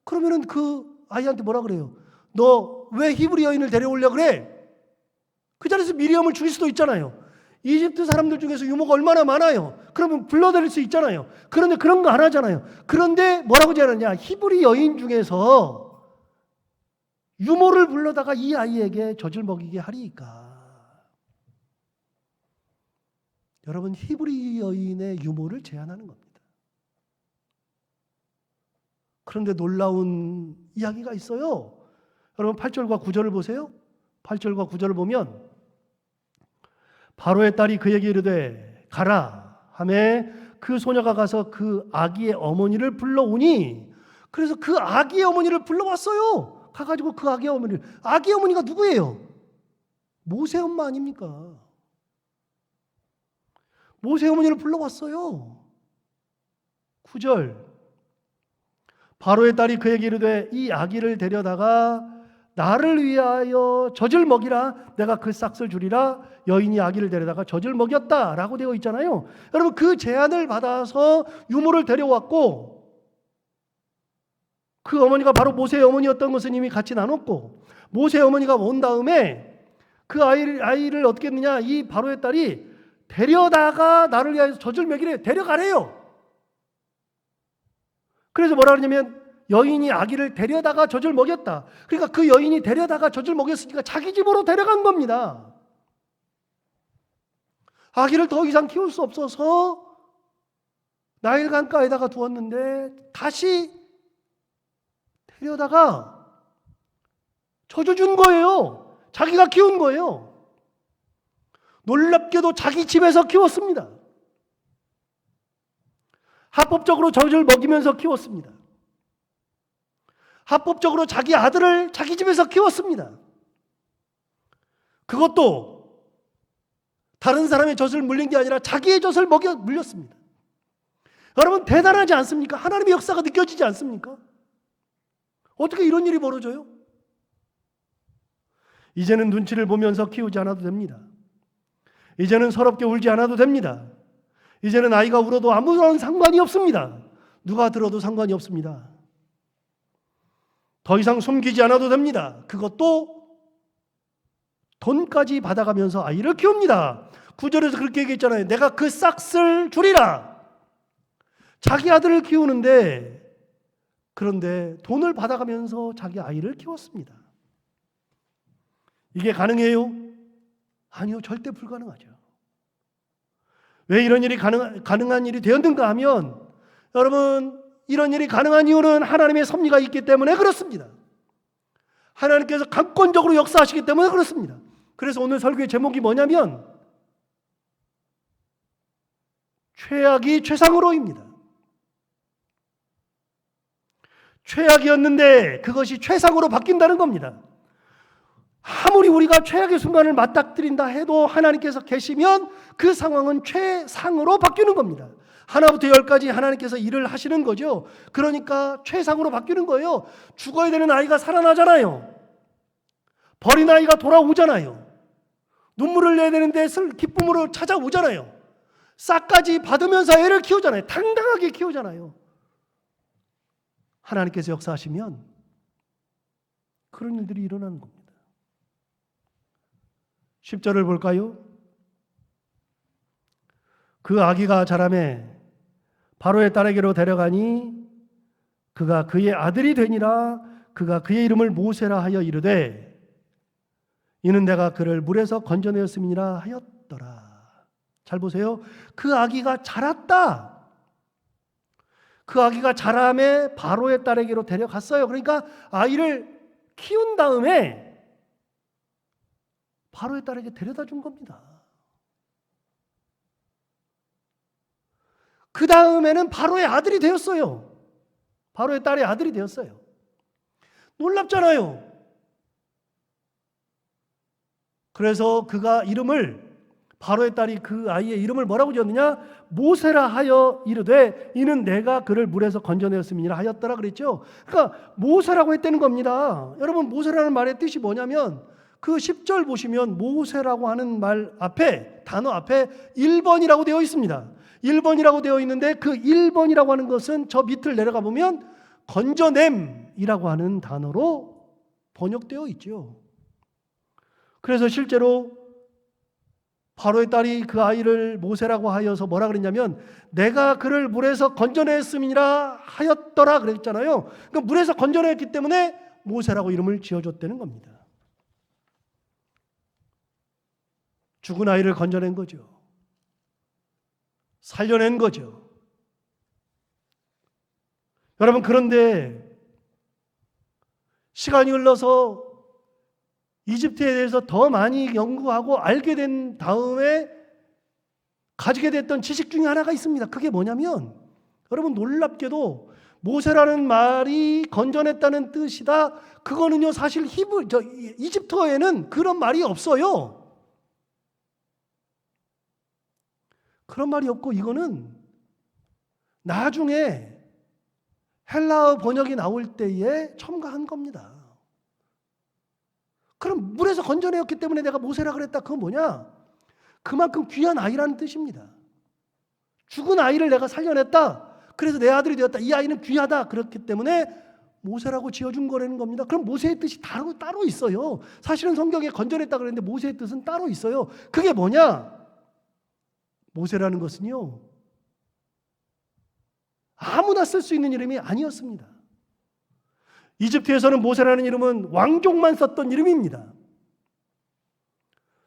그러면은 그 아이한테 뭐라 그래요? 너 왜 히브리 여인을 데려오려 그래? 그 자리에서 미리암을 죽일 수도 있잖아요. 이집트 사람들 중에서 유모가 얼마나 많아요. 그러면 불러들일 수 있잖아요. 그런데 그런 거 안 하잖아요. 그런데 뭐라고 제안하냐? 히브리 여인 중에서 유모를 불러다가 이 아이에게 젖을 먹이게 하리이까. 여러분, 히브리 여인의 유모를 제안하는 겁니다. 그런데 놀라운 이야기가 있어요. 여러분 8절과 9절을 보세요. 8절과 9절을 보면 바로의 딸이 그에게 이르되 가라 하매 그 소녀가 가서 그 아기의 어머니를 불러오니, 그래서 그 아기의 어머니를 불러왔어요. 가가지고 그 아기의 어머니가 누구예요? 모세 엄마 아닙니까? 모세 어머니를 불러왔어요. 9절 바로의 딸이 그에게 이르되 이 아기를 데려다가 나를 위하여 젖을 먹이라. 내가 그 싹을 주리라. 여인이 아기를 데려다가 젖을 먹였다라고 되어 있잖아요. 여러분, 그 제안을 받아서 유모를 데려왔고, 그 어머니가 바로 모세의 어머니였던 것은 이미 같이 나눴고, 모세의 어머니가 온 다음에 그 아이를 어떻게 했느냐? 이 바로의 딸이 데려다가 나를 위하여 젖을 먹이래. 데려가래요. 그래서 뭐라 그러냐면 여인이 아기를 데려다가 젖을 먹였다. 그러니까 그 여인이 데려다가 젖을 먹였으니까 자기 집으로 데려간 겁니다. 아기를 더 이상 키울 수 없어서 나일 강가에다가 두었는데 다시 데려다가 젖어준 거예요. 자기가 키운 거예요. 놀랍게도 자기 집에서 키웠습니다. 합법적으로 젖을 먹이면서 키웠습니다. 합법적으로 자기 아들을 자기 집에서 키웠습니다. 그것도 다른 사람의 젖을 물린 게 아니라 자기의 젖을 물렸습니다. 여러분, 대단하지 않습니까? 하나님의 역사가 느껴지지 않습니까? 어떻게 이런 일이 벌어져요? 이제는 눈치를 보면서 키우지 않아도 됩니다. 이제는 서럽게 울지 않아도 됩니다. 이제는 아이가 울어도 아무런 상관이 없습니다. 누가 들어도 상관이 없습니다. 더 이상 숨기지 않아도 됩니다. 그것도 돈까지 받아가면서 아이를 키웁니다. 9절에서 그렇게 얘기했잖아요. 내가 그 싹을 주리라. 자기 아들을 키우는데, 그런데 돈을 받아가면서 자기 아이를 키웠습니다. 이게 가능해요? 아니요, 절대 불가능하죠. 왜 이런 일이 가능한 일이 되었는가 하면, 여러분, 이런 일이 가능한 이유는 하나님의 섭리가 있기 때문에 그렇습니다. 하나님께서 강권적으로 역사하시기 때문에 그렇습니다. 그래서 오늘 설교의 제목이 뭐냐면 최악이 최상으로입니다. 최악이었는데 그것이 최상으로 바뀐다는 겁니다. 아무리 우리가 최악의 순간을 맞닥뜨린다 해도 하나님께서 계시면 그 상황은 최상으로 바뀌는 겁니다. 하나부터 열까지 하나님께서 일을 하시는 거죠. 그러니까 최상으로 바뀌는 거예요. 죽어야 되는 아이가 살아나잖아요. 버린 아이가 돌아오잖아요. 눈물을 내야 되는데 기쁨으로 찾아오잖아요. 싹까지 받으면서 애를 키우잖아요. 당당하게 키우잖아요. 하나님께서 역사하시면 그런 일들이 일어나는 겁니다. 10절을 볼까요? 그 아기가 자라매 바로의 딸에게로 데려가니 그가 그의 아들이 되니라. 그가 그의 이름을 모세라 하여 이르되 이는 내가 그를 물에서 건져내었음이니라 하였더라. 잘 보세요. 그 아기가 자랐다. 그 아기가 자라매 바로의 딸에게로 데려갔어요. 그러니까 아이를 키운 다음에 바로의 딸에게 데려다 준 겁니다. 그 다음에는 바로의 아들이 되었어요. 바로의 딸의 아들이 되었어요. 놀랍잖아요. 그래서 그가 이름을, 바로의 딸이 그 아이의 이름을 뭐라고 지었느냐? 모세라 하여 이르되 이는 내가 그를 물에서 건져내었음이니라 하였더라 그랬죠. 그러니까 모세라고 했다는 겁니다. 여러분, 모세라는 말의 뜻이 뭐냐면 그 10절 보시면 모세라고 하는 말 앞에, 단어 앞에 1번이라고 되어 있습니다. 1번이라고 되어 있는데 그 1번이라고 하는 것은 저 밑을 내려가 보면 건져냄이라고 하는 단어로 번역되어 있죠. 그래서 실제로 바로의 딸이 그 아이를 모세라고 하여서 뭐라 그랬냐면 내가 그를 물에서 건져냈음이라 하였더라 그랬잖아요. 그러니까 물에서 건져냈기 때문에 모세라고 이름을 지어줬다는 겁니다. 죽은 아이를 건져낸 거죠. 살려낸 거죠. 여러분, 그런데 시간이 흘러서 이집트에 대해서 더 많이 연구하고 알게 된 다음에 가지게 됐던 지식 중에 하나가 있습니다. 그게 뭐냐면 여러분, 놀랍게도 모세라는 말이 건져냈다는 뜻이다. 그거는요, 사실 이집트어에는 그런 말이 없어요. 그런 말이 없고 이거는 나중에 헬라어 번역이 나올 때에 첨가한 겁니다. 그럼 물에서 건져내었기 때문에 내가 모세라 그랬다. 그건 뭐냐? 그만큼 귀한 아이라는 뜻입니다. 죽은 아이를 내가 살려냈다. 그래서 내 아들이 되었다. 이 아이는 귀하다. 그렇기 때문에 모세라고 지어준 거라는 겁니다. 그럼 모세의 뜻이 따로 있어요. 사실은 성경에 건져냈다 그랬는데 모세의 뜻은 따로 있어요. 그게 뭐냐? 모세라는 것은요, 아무나 쓸 수 있는 이름이 아니었습니다. 이집트에서는 모세라는 이름은 왕족만 썼던 이름입니다.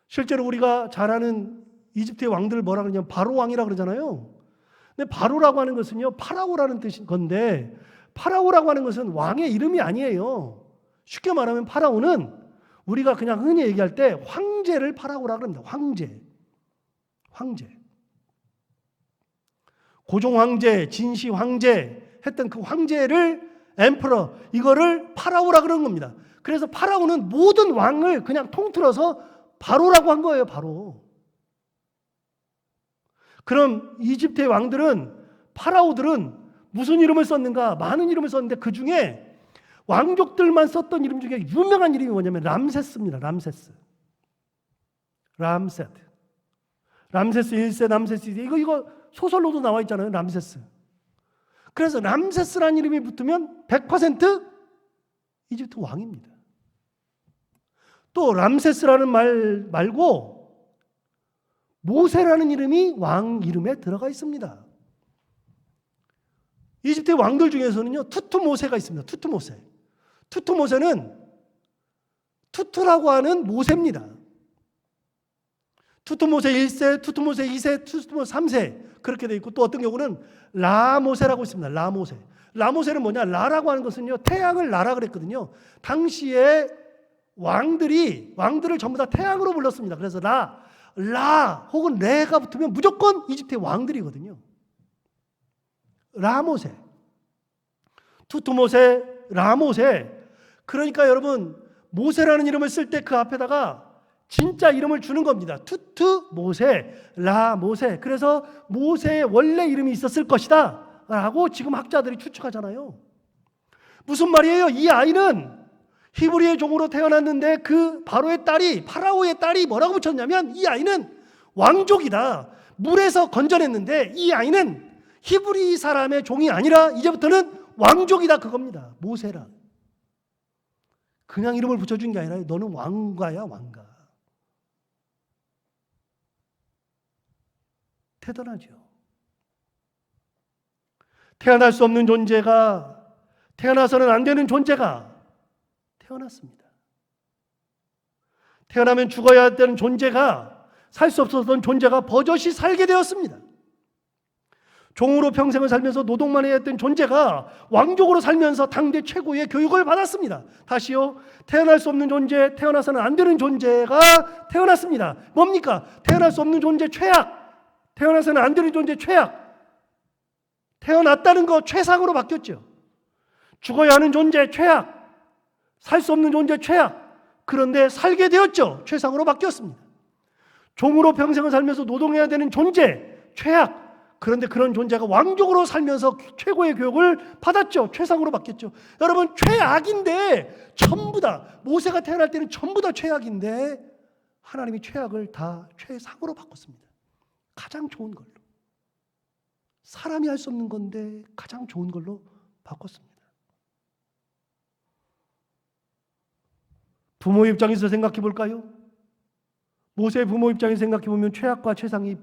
실제로 우리가 잘 아는 이집트의 왕들을 뭐라 그러냐면 바로 왕이라 그러잖아요. 근데 바로라고 하는 것은요, 파라오라는 뜻인 건데, 파라오라고 하는 것은 왕의 이름이 아니에요. 쉽게 말하면 파라오는 우리가 그냥 흔히 얘기할 때 황제를 파라오라고 합니다. 황제. 고종 황제, 진시 황제 했던 그 황제를 엠퍼러, 이거를 파라오라 그런 겁니다. 그래서 파라오는 모든 왕을 그냥 통틀어서 바로라고 한 거예요. 바로. 그럼 이집트의 왕들은, 파라오들은 무슨 이름을 썼는가? 많은 이름을 썼는데 그 중에 왕족들만 썼던 이름 중에 유명한 이름이 뭐냐면 람세스입니다. 람세스 1세, 람세스 2세. 이거 소설로도 나와 있잖아요. 람세스. 그래서 람세스라는 이름이 붙으면 100% 이집트 왕입니다. 또 람세스라는 말 말고 모세라는 이름이 왕 이름에 들어가 있습니다. 이집트의 왕들 중에서는요, 투투모세가 있습니다. 투투모세는 투투라고 하는 모세입니다. 투투모세 1세, 투투모세 2세, 투투모세 3세 그렇게 되어 있고, 또 어떤 경우는 라모세라고 있습니다. 라모세는 뭐냐? 라라고 하는 것은요, 태양을 라라 그랬거든요. 당시에 왕들을 전부 다 태양으로 불렀습니다. 그래서 라 혹은 레가 붙으면 무조건 이집트의 왕들이거든요. 라모세, 투투모세, 라모세. 그러니까 여러분, 모세라는 이름을 쓸 때 그 앞에다가 진짜 이름을 주는 겁니다. 투투모세, 라모세. 그래서 모세의 원래 이름이 있었을 것이다 라고 지금 학자들이 추측하잖아요. 무슨 말이에요? 이 아이는 히브리의 종으로 태어났는데 그 파라오의 딸이 뭐라고 붙였냐면, 이 아이는 왕족이다. 물에서 건져냈는데 이 아이는 히브리 사람의 종이 아니라 이제부터는 왕족이다, 그겁니다. 모세라. 그냥 이름을 붙여준 게 아니라 너는 왕가야, 왕가. 대단하죠. 태어날 수 없는 존재가, 태어나서는 안 되는 존재가 태어났습니다. 태어나면 죽어야 되는 존재가, 살 수 없었던 존재가 버젓이 살게 되었습니다. 종으로 평생을 살면서 노동만 해야 했던 존재가 왕족으로 살면서 당대 최고의 교육을 받았습니다. 다시요, 태어날 수 없는 존재, 태어나서는 안 되는 존재가 태어났습니다. 뭡니까? 태어날 수 없는 존재 최악, 태어나서는 안 되는 존재 최악. 태어났다는 거 최상으로 바뀌었죠. 죽어야 하는 존재 최악, 살 수 없는 존재 최악. 그런데 살게 되었죠. 최상으로 바뀌었습니다. 종으로 평생을 살면서 노동해야 되는 존재 최악. 그런데 그런 존재가 왕족으로 살면서 최고의 교육을 받았죠. 최상으로 바뀌었죠. 여러분, 최악인데 전부 다, 모세가 태어날 때는 전부 다 최악인데 하나님이 최악을 다 최상으로 바꿨습니다. 가장 좋은 걸로. 사람이 할 수 없는 건데 가장 좋은 걸로 바꿨습니다. 부모의 입장에서 생각해 볼까요? 모세의 부모 입장에서 생각해 보면 최악과 최상이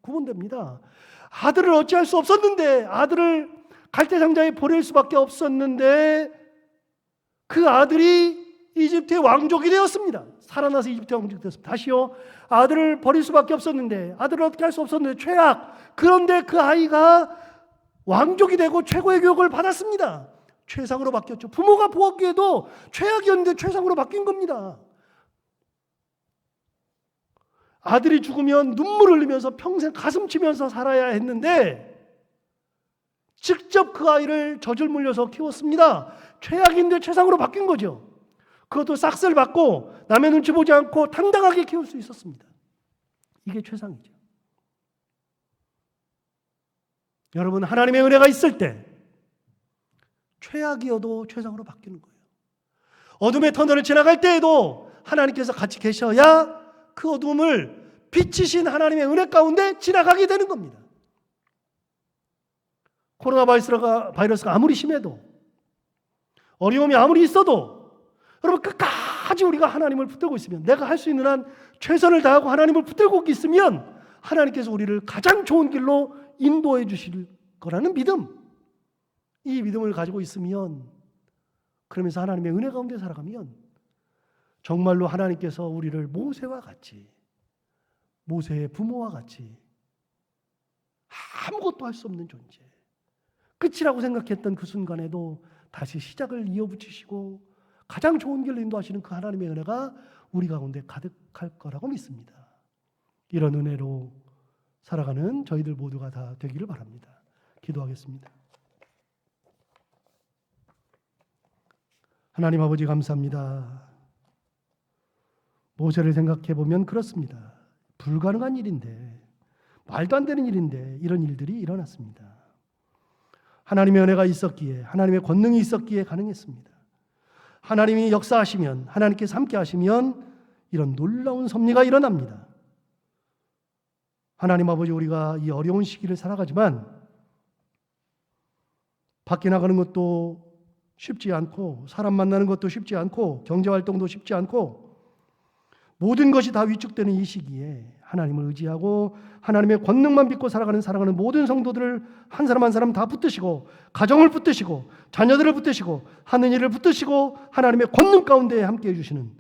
구분됩니다. 아들을 어찌할 수 없었는데, 아들을 갈대상자에 보낼 수밖에 없었는데 그 아들이 이집트의 왕족이 되었습니다. 살아나서 이집트의 왕족이 되었습니다. 다시요, 아들을 버릴 수밖에 없었는데, 아들을 어떻게 할 수 없었는데 최악. 그런데 그 아이가 왕족이 되고 최고의 교육을 받았습니다. 최상으로 바뀌었죠. 부모가 보았기에도 최악이었는데 최상으로 바뀐 겁니다. 아들이 죽으면 눈물을 흘리면서 평생 가슴 치면서 살아야 했는데 직접 그 아이를 젖을 물려서 키웠습니다. 최악인데 최상으로 바뀐 거죠. 그것도 싹쓸 받고 남의 눈치 보지 않고 당당하게 키울 수 있었습니다. 이게 최상이죠. 여러분, 하나님의 은혜가 있을 때 최악이어도 최상으로 바뀌는 거예요. 어둠의 터널을 지나갈 때에도 하나님께서 같이 계셔야 그 어둠을 빛이신 하나님의 은혜 가운데 지나가게 되는 겁니다. 코로나 바이러스가 아무리 심해도, 어려움이 아무리 있어도 여러분, 끝까지 우리가 하나님을 붙들고 있으면, 내가 할 수 있는 한 최선을 다하고 하나님을 붙들고 있으면 하나님께서 우리를 가장 좋은 길로 인도해 주실 거라는 믿음, 이 믿음을 가지고 있으면, 그러면서 하나님의 은혜 가운데 살아가면 정말로 하나님께서 우리를 모세와 같이, 모세의 부모와 같이 아무것도 할 수 없는 존재, 끝이라고 생각했던 그 순간에도 다시 시작을 이어붙이시고 가장 좋은 길로 인도하시는 그 하나님의 은혜가 우리 가운데 가득할 거라고 믿습니다. 이런 은혜로 살아가는 저희들 모두가 다 되기를 바랍니다. 기도하겠습니다. 하나님 아버지, 감사합니다. 모세를 생각해 보면 그렇습니다. 불가능한 일인데, 말도 안 되는 일인데 이런 일들이 일어났습니다. 하나님의 은혜가 있었기에, 하나님의 권능이 있었기에 가능했습니다. 하나님이 역사하시면, 하나님께서 함께 하시면 이런 놀라운 섭리가 일어납니다. 하나님 아버지, 우리가 이 어려운 시기를 살아가지만 밖에 나가는 것도 쉽지 않고, 사람 만나는 것도 쉽지 않고, 경제활동도 쉽지 않고, 모든 것이 다 위축되는 이 시기에 하나님을 의지하고 하나님의 권능만 믿고 살아가는 모든 성도들을 한 사람 한 사람 다 붙드시고, 가정을 붙드시고, 자녀들을 붙드시고, 하는 일을 붙드시고, 하나님의 권능 가운데 함께 해주시는,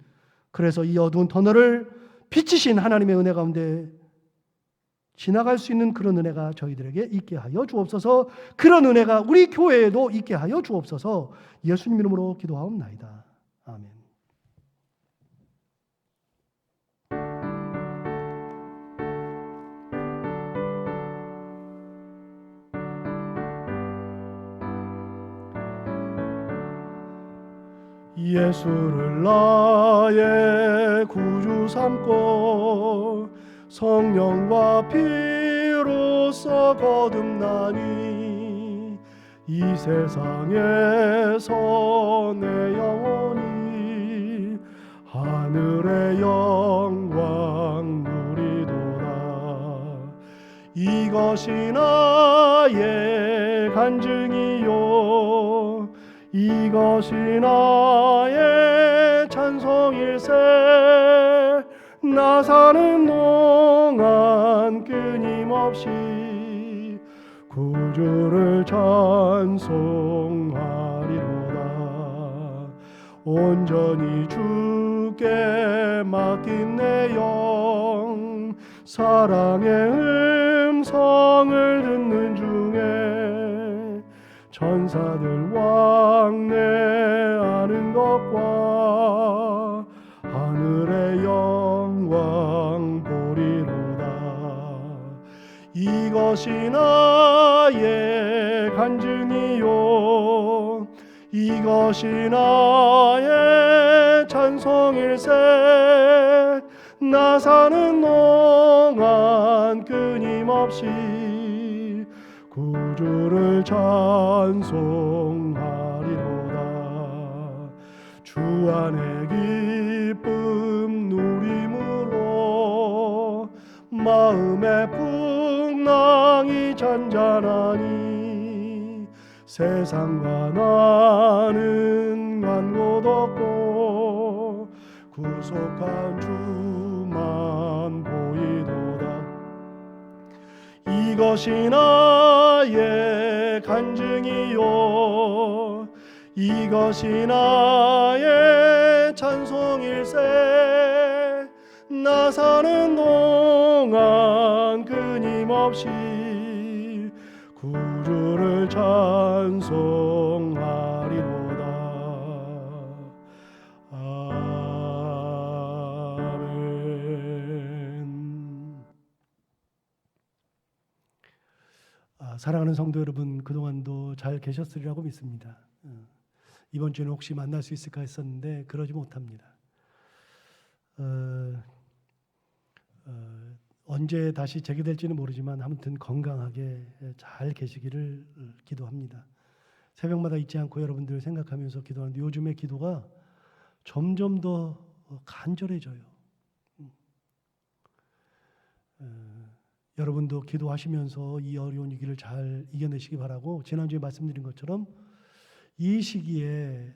그래서 이 어두운 터널을 빛이신 하나님의 은혜 가운데 지나갈 수 있는 그런 은혜가 저희들에게 있게 하여 주옵소서. 그런 은혜가 우리 교회에도 있게 하여 주옵소서. 예수님 이름으로 기도하옵나이다. 아멘. 예수를 나의 구주 삼고 성령과 피로써 거듭나니 이 세상에서 내 영혼이 하늘의 영광 누리도다. 이것이 나의 간증이요, 이것이 나의 찬송일세. 나 사는 동안 끊임없이 구주를 찬송하리로다. 온전히 주께 맡긴 내 영, 사랑의 음성을 듣는 중에 천사들 왕래하는 것과 하늘의 영광 보리로다. 이것이 나의 간증이요, 이것이 나의 찬송일세. 나 사는 동안 끊임없이 구주를 찬송하리로다. 주 안에 기쁨 누림으로 마음의 풍랑이 잔잔하니 세상과 나는 간 곳 없고 구속한 주만 보이도다. 이것이 나의 간증이요 이것이 나의 찬송일세. 나 사는 동안 끊임없이 구주를 찬송하리로다. 아멘. 사랑하는 성도 여러분, 그동안도 잘 계셨으리라고 믿습니다. 이번 주에는 혹시 만날 수 있을까 했었는데 그러지 못합니다. 언제 다시 재개될지는 모르지만 아무튼 건강하게 잘 계시기를 기도합니다. 새벽마다 잊지 않고 여러분들을 생각하면서 기도하는데 요즘에 기도가 점점 더 간절해져요. 여러분도 기도하시면서 이 어려운 위기를 잘 이겨내시기 바라고, 지난주에 말씀드린 것처럼 이 시기에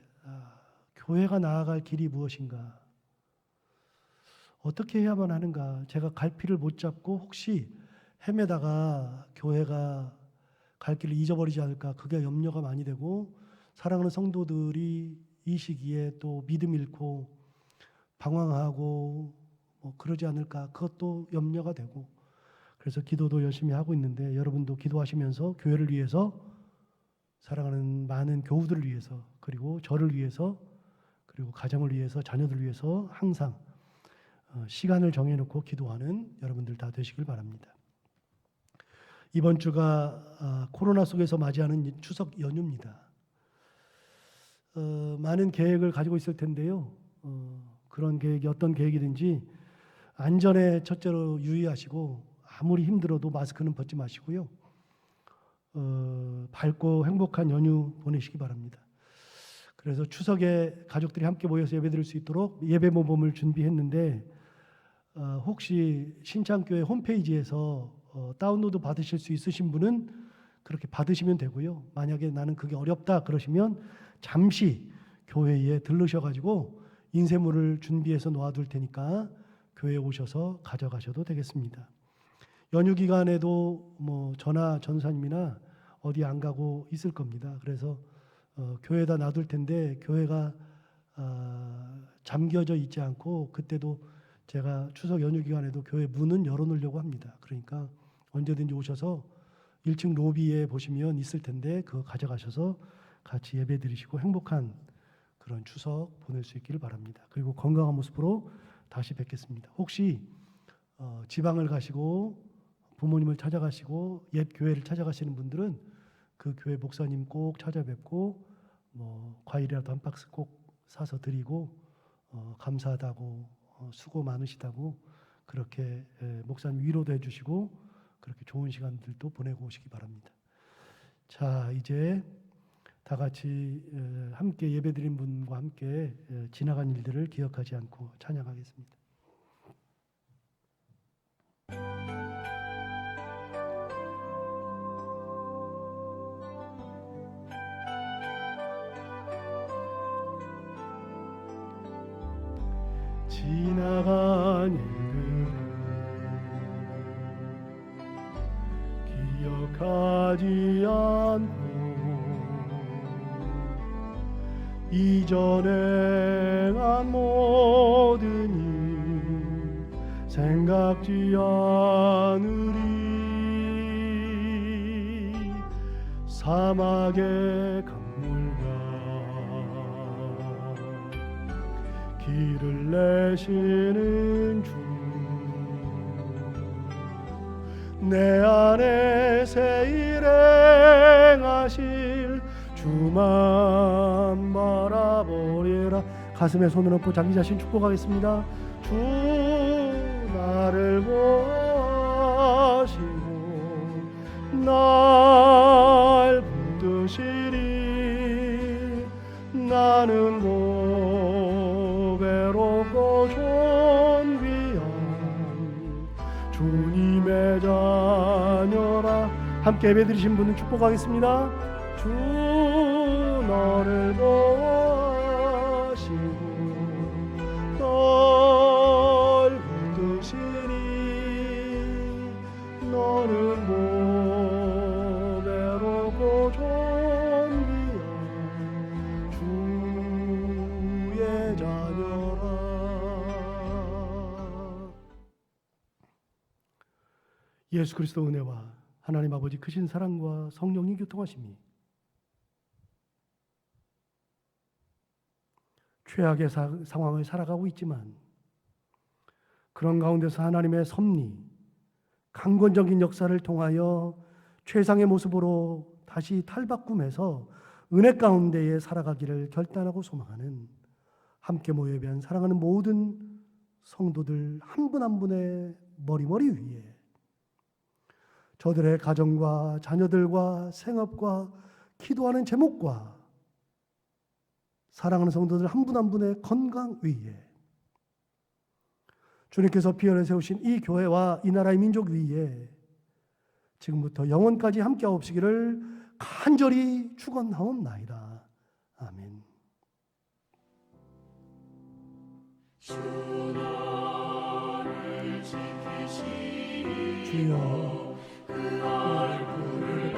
교회가 나아갈 길이 무엇인가, 어떻게 해야만 하는가, 제가 갈피를 못 잡고 혹시 헤매다가 교회가 갈 길을 잊어버리지 않을까, 그게 염려가 많이 되고, 사랑하는 성도들이 이 시기에 또 믿음 잃고 방황하고 그러지 않을까, 그것도 염려가 되고, 그래서 기도도 열심히 하고 있는데 여러분도 기도하시면서 교회를 위해서, 사랑하는 많은 교우들을 위해서, 그리고 저를 위해서, 그리고 가정을 위해서, 자녀들 위해서 항상 시간을 정해놓고 기도하는 여러분들 다 되시길 바랍니다. 이번 주가 코로나 속에서 맞이하는 추석 연휴입니다. 많은 계획을 가지고 있을 텐데요. 그런 계획이 어떤 계획이든지 안전에 첫째로 유의하시고, 아무리 힘들어도 마스크는 벗지 마시고요. 밝고 행복한 연휴 보내시기 바랍니다. 그래서 추석에 가족들이 함께 모여서 예배드릴 수 있도록 예배 모범을 준비했는데, 혹시 신창교회 홈페이지에서 다운로드 받으실 수 있으신 분은 그렇게 받으시면 되고요. 만약에 나는 그게 어렵다 그러시면 잠시 교회에 들르셔가지고 인쇄물을 준비해서 놓아둘 테니까 교회에 오셔서 가져가셔도 되겠습니다. 연휴 기간에도 저나 전사님이나 어디 안 가고 있을 겁니다. 그래서 교회에다 놔둘 텐데 교회가 잠겨져 있지 않고, 그때도 제가 추석 연휴 기간에도 교회 문은 열어놓으려고 합니다. 그러니까 언제든지 오셔서 1층 로비에 보시면 있을 텐데 그거 가져가셔서 같이 예배 드리시고 행복한 그런 추석 보낼 수 있기를 바랍니다. 그리고 건강한 모습으로 다시 뵙겠습니다. 혹시 지방을 가시고 부모님을 찾아가시고 옛 교회를 찾아가시는 분들은 그 교회 목사님 꼭 찾아뵙고 과일이라도 한 박스 꼭 사서 드리고 감사하다고 수고 많으시다고 그렇게 목사님 위로도 해주시고 그렇게 좋은 시간들도 보내고 오시기 바랍니다. 자, 이제 다 같이 함께 예배드린 분과 함께 지나간 일들을 기억하지 않고 찬양하겠습니다. 지나간 일들을 기억하지 않고 이전에 한 모든 일 생각지 않으리. 사막의 강물과 길을 내시는 주, 내 안에 새 일 행하실 주만 바라보리라. 가슴에 손을 얹고 자기 자신 축복하겠습니다. 주 나를 보시고 날 붙드시리. 나는 고배롭고 존귀한 주님의 자녀라. 함께 예배드리신 분은 축복하겠습니다. 주 너를 보시고 하나님의 자녀라. 예수 그리스도 은혜와 하나님 아버지 크신 사랑과 성령의 교통하심이 최악의 상황을 살아가고 있지만 그런 가운데서 하나님의 섭리, 강권적인 역사를 통하여 최상의 모습으로 다시 탈바꿈해서 은혜 가운데에 살아가기를 결단하고 소망하는 함께 모여 예배한 사랑하는 모든 성도들 한 분 한 분의 머리 위에 저들의 가정과 자녀들과 생업과 기도하는 제목과 사랑하는 성도들 한 분 한 분의 건강 위에 주님께서 비열에 세우신 이 교회와 이 나라의 민족 위에 지금부터 영원까지 함께 하옵시기를 간절히 축원하옵나이다. 아멘. 주 너를 지키시니 주여 그 얼굴을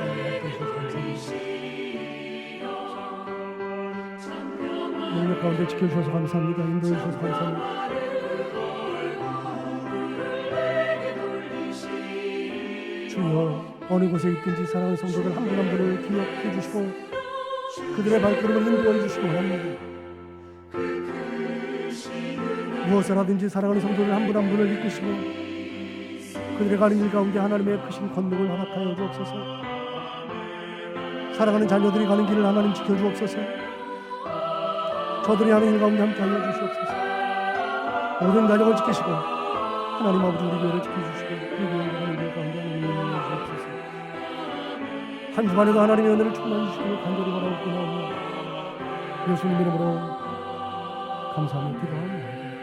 내리시어 찬명하는 능력 가운데 지켜주셔서 감사합니다. 인도해 주셔서 감사합니다. 내게 돌리시어 주여 어느 곳에 있든지 사랑하는 성도들 한 분 한 분을 기억해 주시고 그들의 발걸음을 인도해 주시고 합니다. 무엇을 하든지 사랑하는 성도들 한 분 한 분을 이끄시고 그들의 가는 길 가운데 하나님의 크신 권능을 허락하여 주옵소서. 사랑하는 자녀들이 가는 길을 하나님 지켜주옵소서. 저들이 하는 일 가운데 함께하여 주시옵소서. 모든 가정을 지키시고 하나님 아버지 우리 교회를 지켜주시고 우리 교회가 가는 길 가운데 하나님의 은혜를 주옵소서. 한 주간에도 하나님의 은혜를 충만히 주시기를 간절히 바라옵고나오며 예수님 이름으로 감사하며 기도합니다.